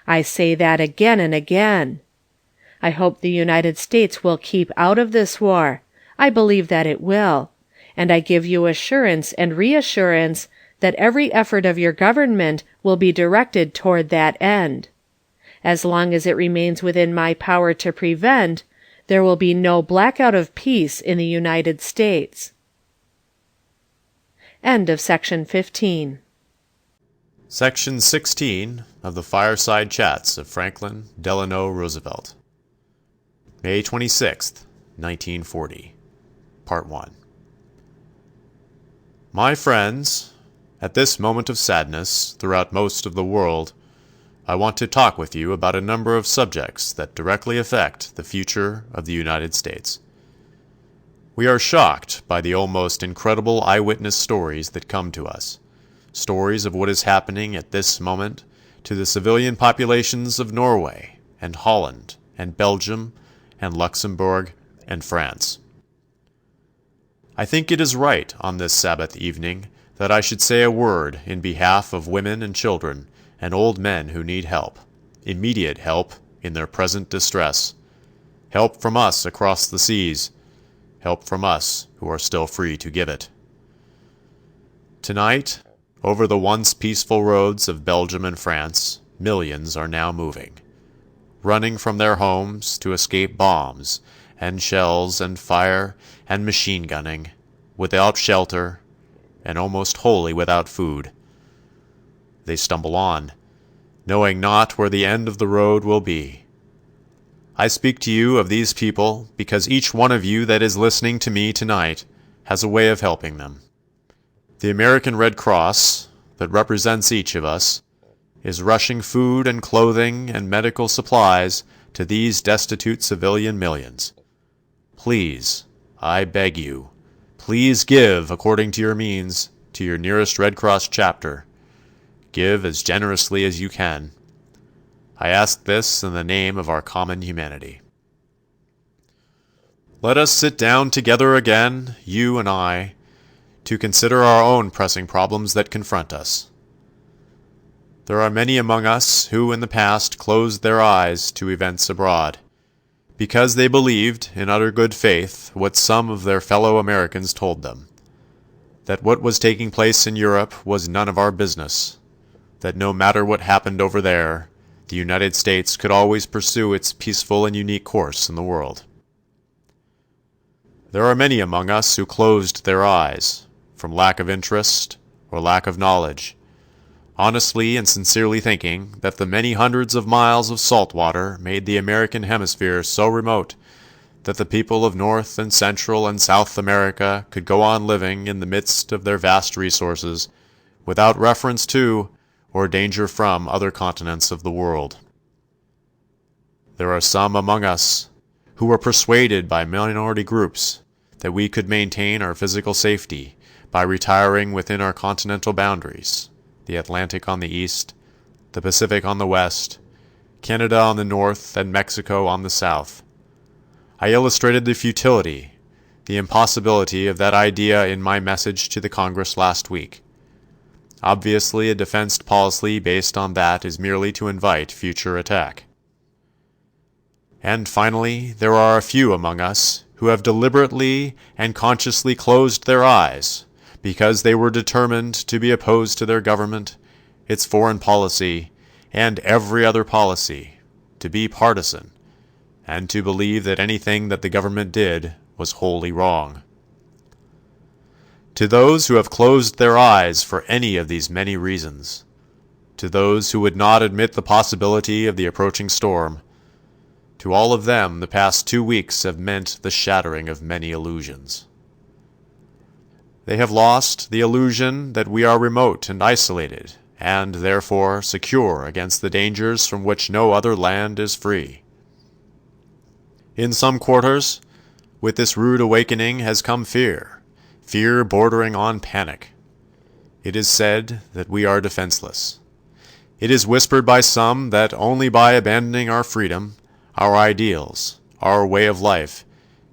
I say that again and again. I hope the United States will keep out of this war. I believe that it will. And I give you assurance and reassurance that every effort of your government will be directed toward that end. As long as it remains within my power to prevent, there will be no blackout of peace in the United States. End of section 15. Section 16 of the Fireside Chats of Franklin Delano Roosevelt. May 26th, 1940. Part 1. My friends, at this moment of sadness throughout most of the world, I want to talk with you about a number of subjects that directly affect the future of the United States. We are shocked by the almost incredible eyewitness stories that come to us, stories of what is happening at this moment to the civilian populations of Norway and Holland and Belgium and Luxembourg and France. I think it is right on this Sabbath evening that I should say a word in behalf of women and children and old men who need help, immediate help in their present distress, help from us across the seas, help from us who are still free to give it. Tonight, over the once peaceful roads of Belgium and France, millions are now moving, running from their homes to escape bombs and shells and fire and machine gunning, without shelter and almost wholly without food. They stumble on, knowing not where the end of the road will be. I speak to you of these people because each one of you that is listening to me tonight has a way of helping them. The American Red Cross, that represents each of us, is rushing food and clothing and medical supplies to these destitute civilian millions. Please, I beg you, please give according to your means to your nearest Red Cross chapter. Give as generously as you can. I ask this in the name of our common humanity. Let us sit down together again, you and I, to consider our own pressing problems that confront us. There are many among us who in the past closed their eyes to events abroad, because they believed in utter good faith what some of their fellow Americans told them. that what was taking place in Europe was none of our business, that no matter what happened over there, the United States could always pursue its peaceful and unique course in the world. There are many among us who closed their eyes, from lack of interest or lack of knowledge, honestly and sincerely thinking that the many hundreds of miles of salt water made the American hemisphere so remote that the people of North and Central and South America could go on living in the midst of their vast resources without reference to or danger from other continents of the world. There are some among us who were persuaded by minority groups that we could maintain our physical safety by retiring within our continental boundaries, the Atlantic on the east, the Pacific on the west, Canada on the north, and Mexico on the south. I illustrated the futility, the impossibility of that idea in my message to the Congress last week. Obviously, a defense policy based on that is merely to invite future attack. And finally, there are a few among us who have deliberately and consciously closed their eyes because they were determined to be opposed to their government, its foreign policy, and every other policy, to be partisan, and to believe that anything that the government did was wholly wrong. To those who have closed their eyes for any of these many reasons, to those who would not admit the possibility of the approaching storm, to all of them the past 2 weeks have meant the shattering of many illusions. They have lost the illusion that we are remote and isolated, and therefore secure against the dangers from which no other land is free. In some quarters, with this rude awakening has come fear bordering on panic. It is said that we are defenseless. It is whispered by some that only by abandoning our freedom, our ideals, our way of life,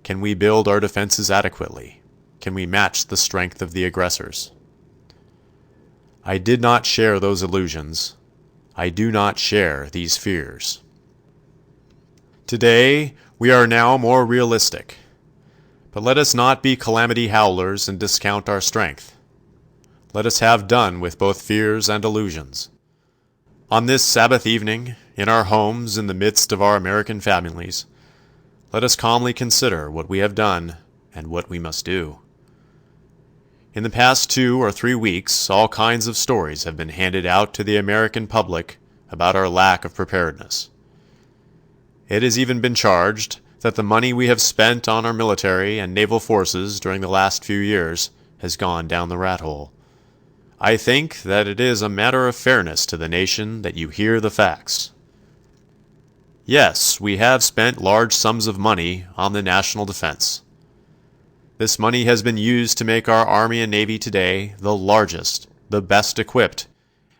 can we build our defenses adequately, can we match the strength of the aggressors. I did not share those illusions. I do not share these fears. Today, we are now more realistic. But let us not be calamity howlers and discount our strength. Let us have done with both fears and illusions. On this Sabbath evening, in our homes in the midst of our American families, let us calmly consider what we have done and what we must do. In the past 2 or 3 weeks, all kinds of stories have been handed out to the American public about our lack of preparedness. It has even been charged that the money we have spent on our military and naval forces during the last few years has gone down the rat hole. I think that it is a matter of fairness to the nation that you hear the facts. Yes, we have spent large sums of money on the national defense. This money has been used to make our Army and Navy today the largest, the best equipped,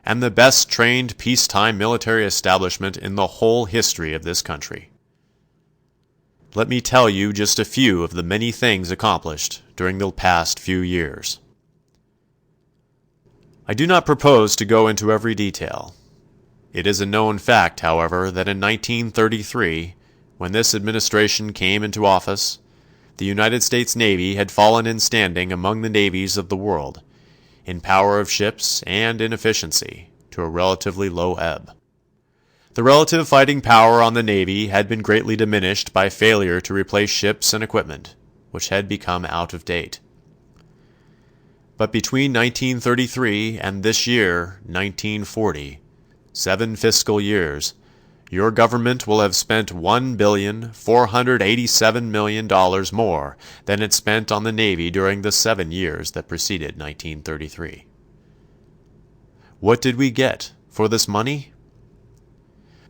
and the best trained peacetime military establishment in the whole history of this country. Let me tell you just a few of the many things accomplished during the past few years. I do not propose to go into every detail. It is a known fact, however, that in 1933, when this administration came into office, the United States Navy had fallen in standing among the navies of the world, in power of ships and in efficiency, to a relatively low ebb. The relative fighting power on the Navy had been greatly diminished by failure to replace ships and equipment, which had become out of date. But between 1933 and this year, 1940, 7 fiscal years, your government will have spent $1,487,000,000 more than it spent on the Navy during the 7 years that preceded 1933. What did we get for this money?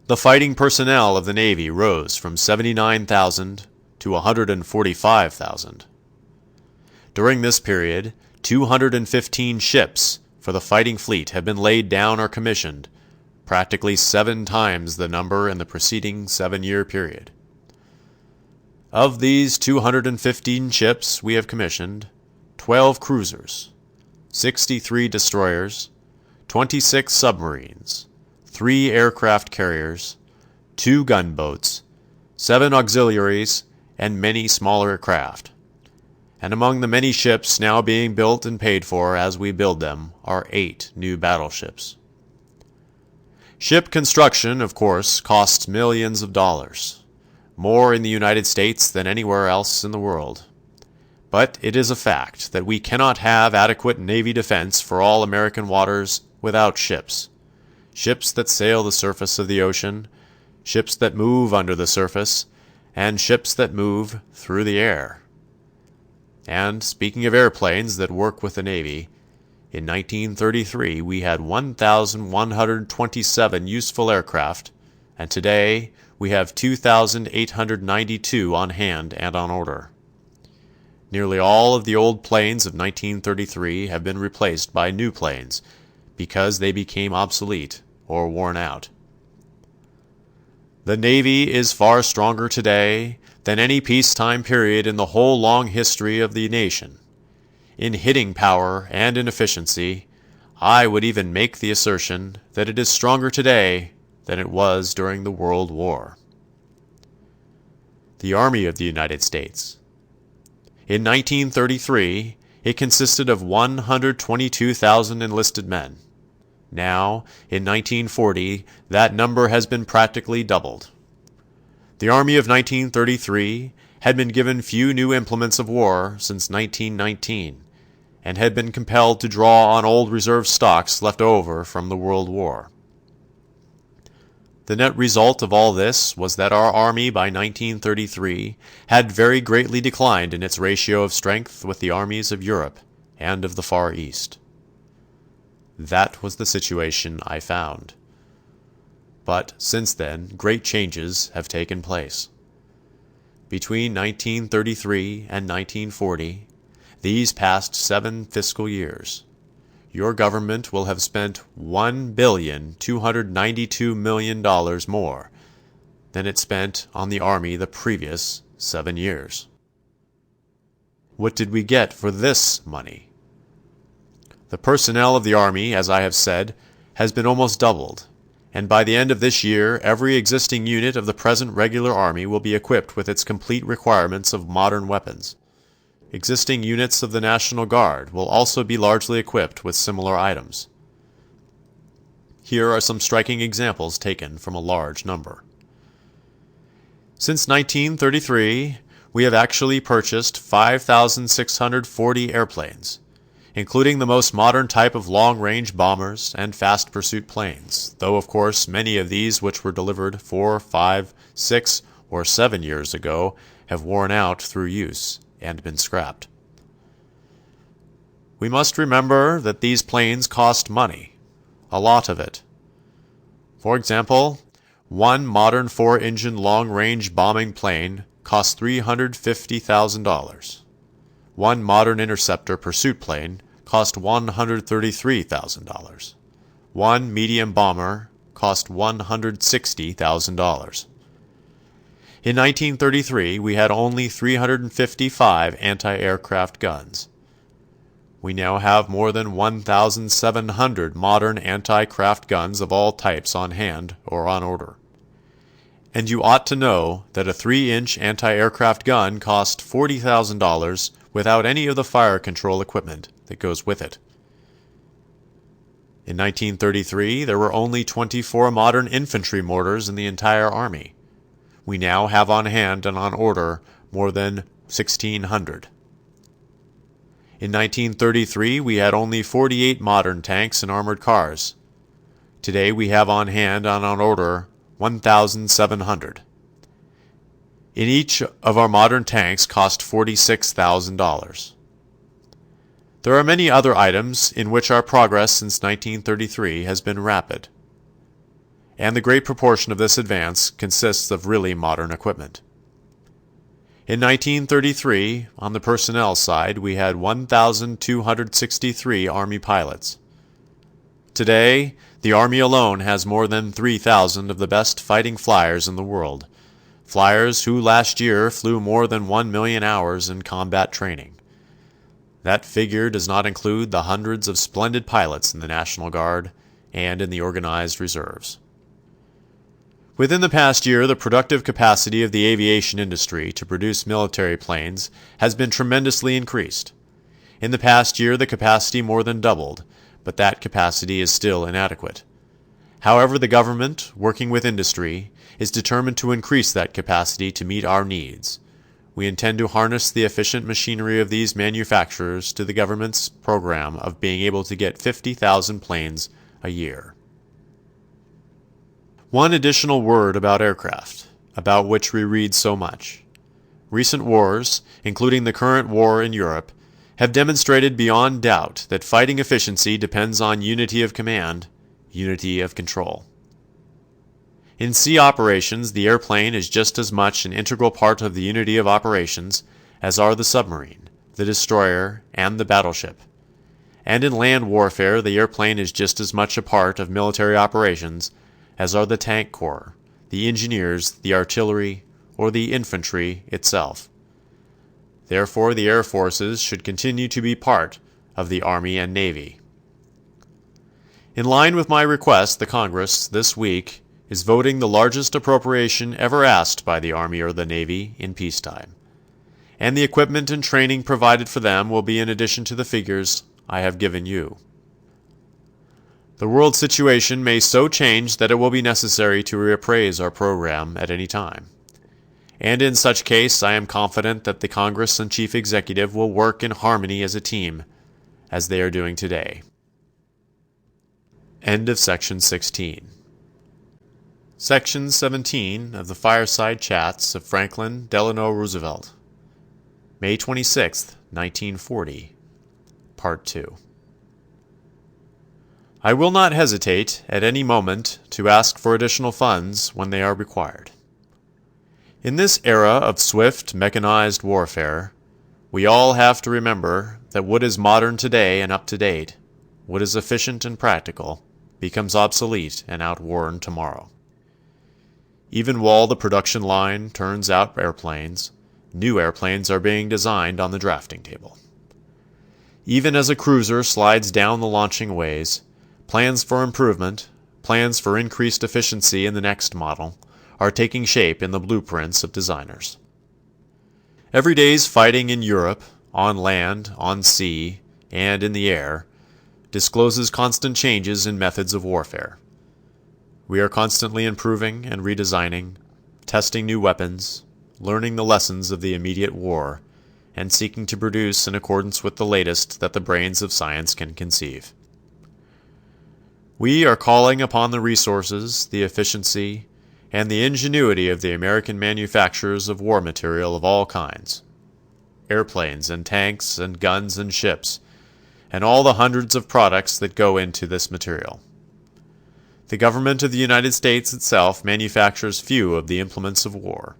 The fighting personnel of the Navy rose from 79,000 to 145,000. During this period, 215 ships for the fighting fleet have been laid down or commissioned, practically 7 times the number in the preceding 7-year period. Of these 215 ships we have commissioned, 12 cruisers, 63 destroyers, 26 submarines, 3 aircraft carriers, 2 gunboats, 7 auxiliaries, and many smaller craft, and among the many ships now being built and paid for as we build them are 8 new battleships. Ship construction, of course, costs millions of dollars, more in the United States than anywhere else in the world. But it is a fact that we cannot have adequate Navy defense for all American waters without ships. Ships that sail the surface of the ocean, ships that move under the surface, and ships that move through the air. And speaking of airplanes that work with the Navy, in 1933 we had 1,127 useful aircraft, and today we have 2,892 on hand and on order. Nearly all of the old planes of 1933 have been replaced by new planes because they became obsolete or worn out. The Navy is far stronger today than any peacetime period in the whole long history of the nation. In hitting power and in efficiency, I would even make the assertion that it is stronger today than it was during the World War. The Army of the United States. In 1933, it consisted of 122,000 enlisted men. Now, in 1940, that number has been practically doubled. The Army of 1933 had been given few new implements of war since 1919, and had been compelled to draw on old reserve stocks left over from the World War. The net result of all this was that our Army by 1933 had very greatly declined in its ratio of strength with the armies of Europe and of the Far East. That was the situation I found. But since then, great changes have taken place. Between 1933 and 1940, these past 7 fiscal years, your government will have spent $1,292,000,000 more than it spent on the Army the previous 7 years. What did we get for this money? The personnel of the Army, as I have said, has been almost doubled, and by the end of this year every existing unit of the present regular Army will be equipped with its complete requirements of modern weapons. Existing units of the National Guard will also be largely equipped with similar items. Here are some striking examples taken from a large number. Since 1933, we have actually purchased 5,640 airplanes, including the most modern type of long-range bombers and fast pursuit planes, though of course many of these which were delivered 4, 5, 6, or 7 years ago have worn out through use and been scrapped. We must remember that these planes cost money, a lot of it. For example, one modern 4-engine long-range bombing plane costs $350,000. One modern interceptor pursuit plane cost $133,000. One medium bomber cost $160,000. In 1933, we had only 355 anti-aircraft guns. We now have more than 1,700 modern anti-craft guns of all types on hand or on order. And you ought to know that a 3-inch anti-aircraft gun costs $40,000 without any of the fire control equipment that goes with it. In 1933, there were only 24 modern infantry mortars in the entire Army. We now have on hand and on order more than 1,600. In 1933, we had only 48 modern tanks and armored cars. Today we have on hand and on order 1,700. In each of our modern tanks cost $46,000. There are many other items in which our progress since 1933 has been rapid, and the great proportion of this advance consists of really modern equipment. In 1933, on the personnel side, we had 1,263 Army pilots. Today, the Army alone has more than 3,000 of the best fighting flyers in the world, flyers who last year flew more than 1 million hours in combat training. That figure does not include the hundreds of splendid pilots in the National Guard and in the organized reserves. Within the past year, the productive capacity of the aviation industry to produce military planes has been tremendously increased. In the past year, the capacity more than doubled, but that capacity is still inadequate. However, the government, working with industry, is determined to increase that capacity to meet our needs. We intend to harness the efficient machinery of these manufacturers to the government's program of being able to get 50,000 planes a year. One additional word about aircraft, about which we read so much. Recent wars, including the current war in Europe, have demonstrated beyond doubt that fighting efficiency depends on unity of command, unity of control. In sea operations, the airplane is just as much an integral part of the unity of operations as are the submarine, the destroyer, and the battleship. And in land warfare, the airplane is just as much a part of military operations as are the tank corps, the engineers, the artillery, or the infantry itself. Therefore, the air forces should continue to be part of the Army and Navy. In line with my request, the Congress, this week, is voting the largest appropriation ever asked by the Army or the Navy in peacetime. And the equipment and training provided for them will be in addition to the figures I have given you. The world situation may so change that it will be necessary to reappraise our program at any time. And in such case, I am confident that the Congress and Chief Executive will work in harmony as a team, as they are doing today. End of Section 16. Section 17 of the Fireside Chats of Franklin Delano Roosevelt. May 26, 1940. Part 2. I will not hesitate at any moment to ask for additional funds when they are required. In this era of swift mechanized warfare, we all have to remember that what is modern today and up to date, what is efficient and practical, becomes obsolete and outworn tomorrow. Even while the production line turns out airplanes, new airplanes are being designed on the drafting table. Even as a cruiser slides down the launching ways, plans for improvement, plans for increased efficiency in the next model, are taking shape in the blueprints of designers. Every day's fighting in Europe, on land, on sea, and in the air, discloses constant changes in methods of warfare. We are constantly improving and redesigning, testing new weapons, learning the lessons of the immediate war, and seeking to produce in accordance with the latest that the brains of science can conceive. We are calling upon the resources, the efficiency, and the ingenuity of the American manufacturers of war material of all kinds, airplanes and tanks and guns and ships, and all the hundreds of products that go into this material. The government of the United States itself manufactures few of the implements of war.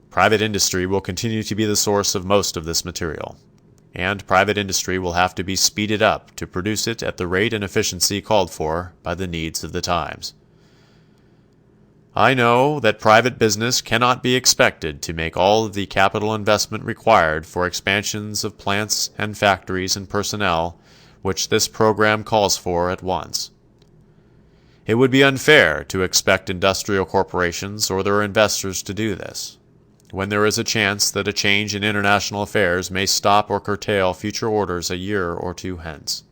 Private industry will continue to be the source of most of this material, and private industry will have to be speeded up to produce it at the rate and efficiency called for by the needs of the times. I know that private business cannot be expected to make all of the capital investment required for expansions of plants and factories and personnel which this program calls for at once. It would be unfair to expect industrial corporations or their investors to do this, when there is a chance that a change in international affairs may stop or curtail future orders a year or two hence.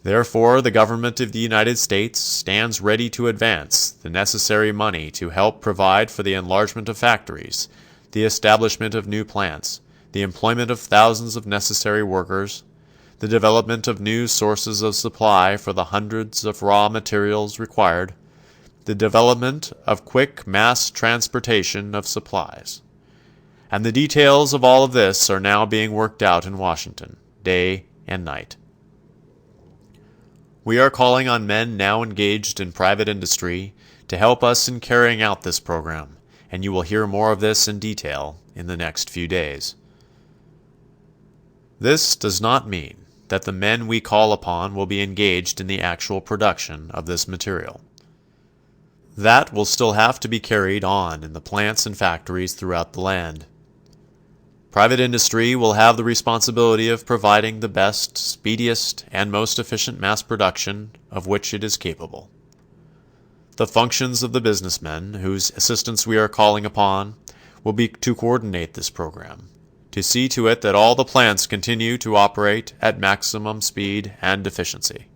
Therefore, the government of the United States stands ready to advance the necessary money to help provide for the enlargement of factories, the establishment of new plants, the employment of thousands of necessary workers, the development of new sources of supply for the hundreds of raw materials required, the development of quick mass transportation of supplies. And the details of all of this are now being worked out in Washington, day and night. We are calling on men now engaged in private industry to help us in carrying out this program, and you will hear more of this in detail in the next few days. This does not mean that the men we call upon will be engaged in the actual production of this material. That will still have to be carried on in the plants and factories throughout the land. Private industry will have the responsibility of providing the best, speediest, and most efficient mass production of which it is capable. the functions of the businessmen whose assistance we are calling upon will be to coordinate this program, to see to it that all the plants continue to operate at maximum speed and efficiency.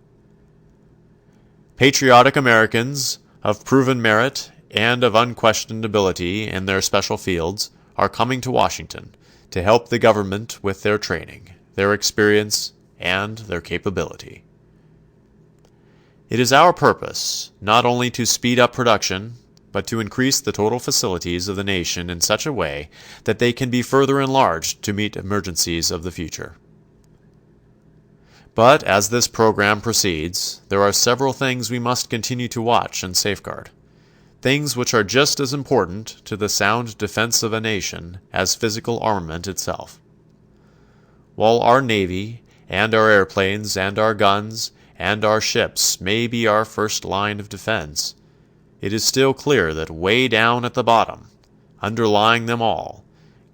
Patriotic Americans of proven merit and of unquestioned ability in their special fields are coming to Washington to help the government with their training, their experience, and their capability. It is our purpose not only to speed up production, but to increase the total facilities of the nation in such a way that they can be further enlarged to meet emergencies of the future. But as this program proceeds, there are several things we must continue to watch and safeguard, things which are just as important to the sound defense of a nation as physical armament itself. While our Navy and our airplanes and our guns and our ships may be our first line of defense, it is still clear that way down at the bottom, underlying them all,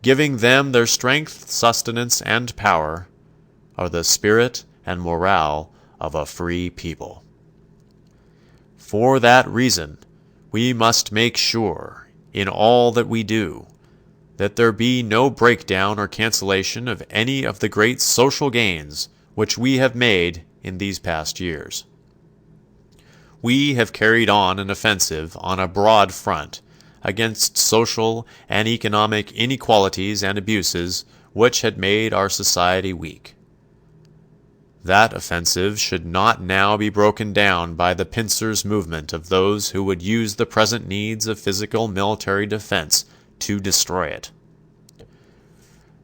giving them their strength, sustenance, and power, are the spirit and morale of a free people. For that reason, we must make sure, in all that we do, that there be no breakdown or cancellation of any of the great social gains which we have made in these past years. We have carried on an offensive on a broad front against social and economic inequalities and abuses which had made our society weak. That offensive should not now be broken down by the pincers movement of those who would use the present needs of physical military defense to destroy it.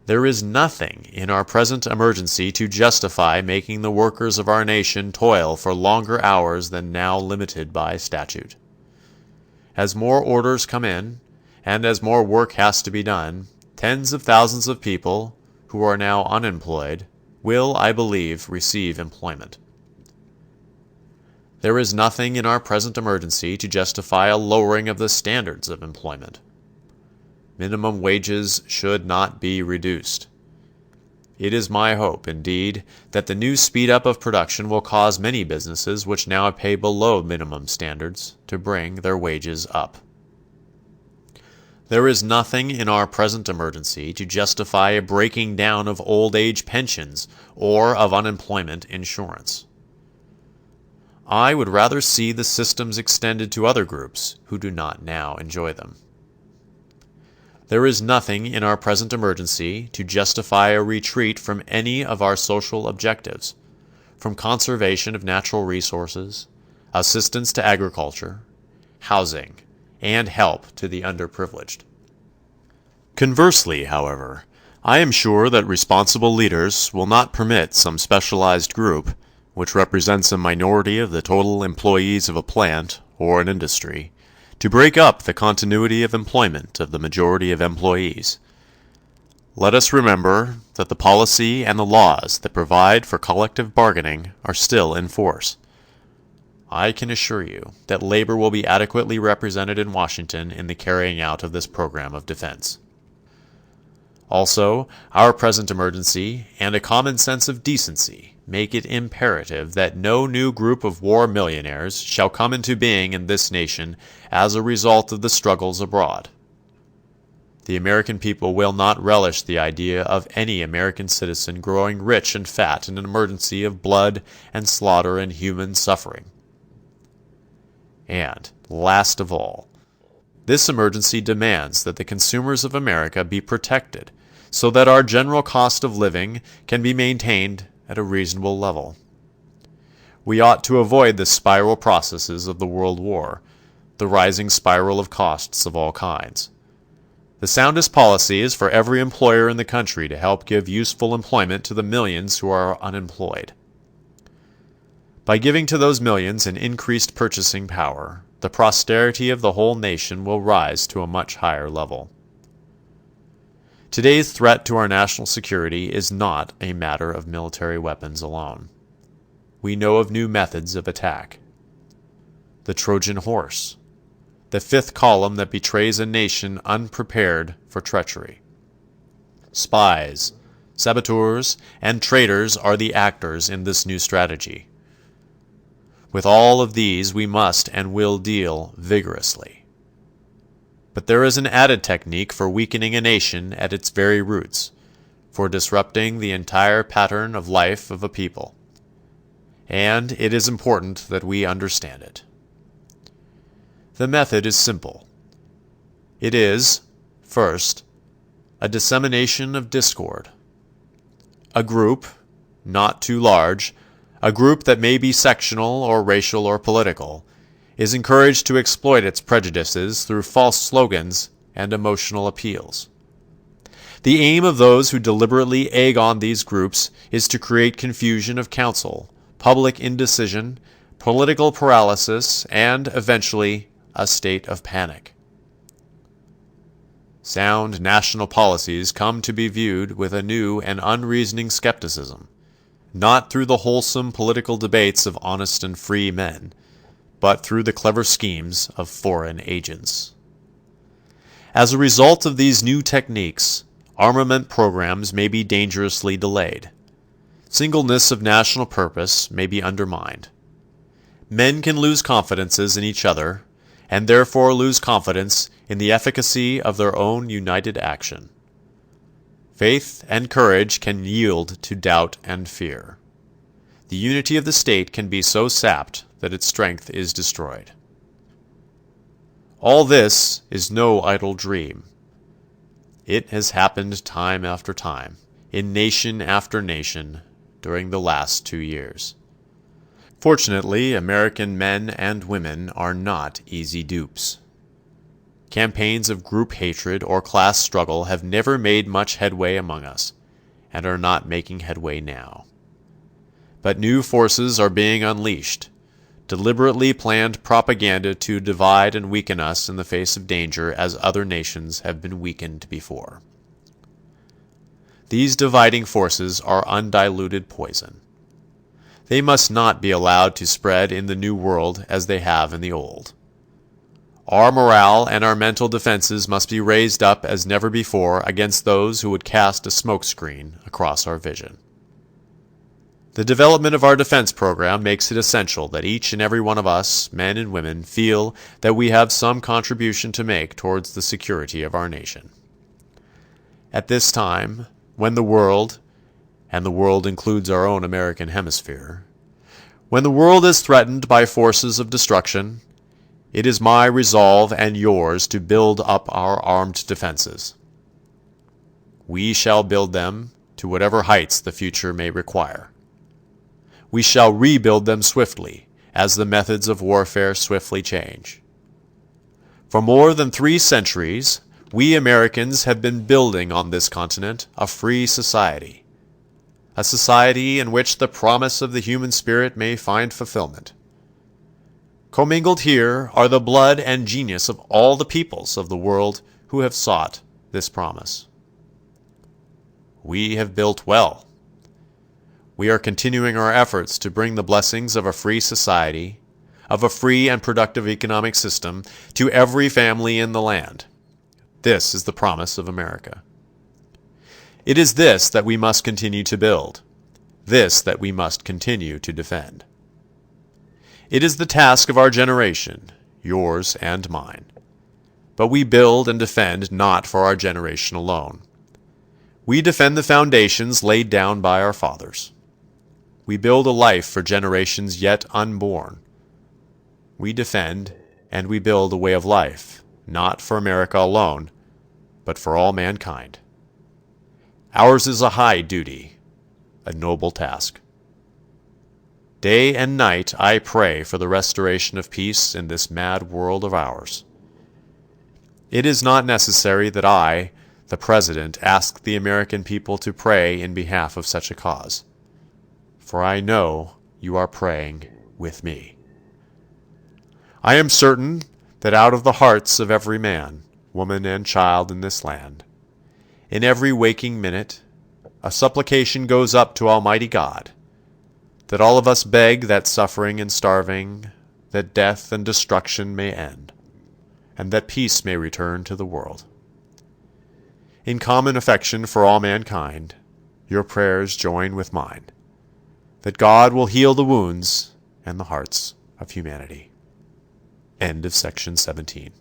There is nothing in our present emergency to justify making the workers of our nation toil for longer hours than now limited by statute. As more orders come in, and as more work has to be done, tens of thousands of people who are now unemployed will, I believe, receive employment. There is nothing in our present emergency to justify a lowering of the standards of employment. Minimum wages should not be reduced. It is my hope, indeed, that the new speed up of production will cause many businesses which now pay below minimum standards to bring their wages up. There is nothing in our present emergency to justify a breaking down of old age pensions or of unemployment insurance. I would rather see the systems extended to other groups who do not now enjoy them. There is nothing in our present emergency to justify a retreat from any of our social objectives, from conservation of natural resources, assistance to agriculture, housing, and help to the underprivileged. Conversely, however, I am sure that responsible leaders will not permit some specialized group, which represents a minority of the total employees of a plant or an industry, to break up the continuity of employment of the majority of employees. Let us remember that the policy and the laws that provide for collective bargaining are still in force. I can assure you that labor will be adequately represented in Washington in the carrying out of this program of defense. Also, our present emergency and a common sense of decency make it imperative that no new group of war millionaires shall come into being in this nation as a result of the struggles abroad. The American people will not relish the idea of any American citizen growing rich and fat in an emergency of blood and slaughter and human suffering. And, last of all, this emergency demands that the consumers of America be protected so that our general cost of living can be maintained at a reasonable level. We ought to avoid the spiral processes of the World War, the rising spiral of costs of all kinds. The soundest policy is for every employer in the country to help give useful employment to the millions who are unemployed. By giving to those millions an increased purchasing power, the prosperity of the whole nation will rise to a much higher level. Today's threat to our national security is not a matter of military weapons alone. We know of new methods of attack. The Trojan horse, the fifth column that betrays a nation unprepared for treachery. Spies, saboteurs, and traitors are the actors in this new strategy. With all of these we must and will deal vigorously. But there is an added technique for weakening a nation at its very roots, for disrupting the entire pattern of life of a people. And it is important that we understand it. The method is simple. It is, first, a dissemination of discord. A group, not too large, a group that may be sectional or racial or political, is encouraged to exploit its prejudices through false slogans and emotional appeals. The aim of those who deliberately egg on these groups is to create confusion of counsel, public indecision, political paralysis, and, eventually, a state of panic. Sound national policies come to be viewed with a new and unreasoning skepticism, not through the wholesome political debates of honest and free men, but through the clever schemes of foreign agents. As a result of these new techniques, armament programs may be dangerously delayed. Singleness of national purpose may be undermined. Men can lose confidences in each other, and therefore lose confidence in the efficacy of their own united action. Faith and courage can yield to doubt and fear. The unity of the state can be so sapped that its strength is destroyed. All this is no idle dream. It has happened time after time, in nation after nation, during the last 2 years. Fortunately, American men and women are not easy dupes. Campaigns of group hatred or class struggle have never made much headway among us, and are not making headway now. But new forces are being unleashed, deliberately planned propaganda to divide and weaken us in the face of danger as other nations have been weakened before. These dividing forces are undiluted poison. They must not be allowed to spread in the new world as they have in the old. Our morale and our mental defenses must be raised up as never before against those who would cast a smokescreen across our vision. The development of our defense program makes it essential that each and every one of us, men and women, feel that we have some contribution to make towards the security of our nation. At this time, when the world, and the world includes our own American hemisphere, when the world is threatened by forces of destruction, it is my resolve and yours to build up our armed defenses. We shall build them to whatever heights the future may require. We shall rebuild them swiftly, as the methods of warfare swiftly change. For more than 3 centuries, we Americans have been building on this continent a free society, a society in which the promise of the human spirit may find fulfillment. Commingled here are the blood and genius of all the peoples of the world who have sought this promise. We have built well. We are continuing our efforts to bring the blessings of a free society, of a free and productive economic system, to every family in the land. This is the promise of America. It is this that we must continue to build, this that we must continue to defend. It is the task of our generation, yours and mine. But we build and defend not for our generation alone. We defend the foundations laid down by our fathers. We build a life for generations yet unborn. We defend and we build a way of life, not for America alone, but for all mankind. Ours is a high duty, a noble task. Day and night I pray for the restoration of peace in this mad world of ours. It is not necessary that I, the President, ask the American people to pray in behalf of such a cause, for I know you are praying with me. I am certain that out of the hearts of every man, woman, and child in this land, in every waking minute, a supplication goes up to Almighty God, that all of us beg that suffering and starving, that death and destruction may end, and that peace may return to the world. In common affection for all mankind, your prayers join with mine, that God will heal the wounds and the hearts of humanity. End of section 17.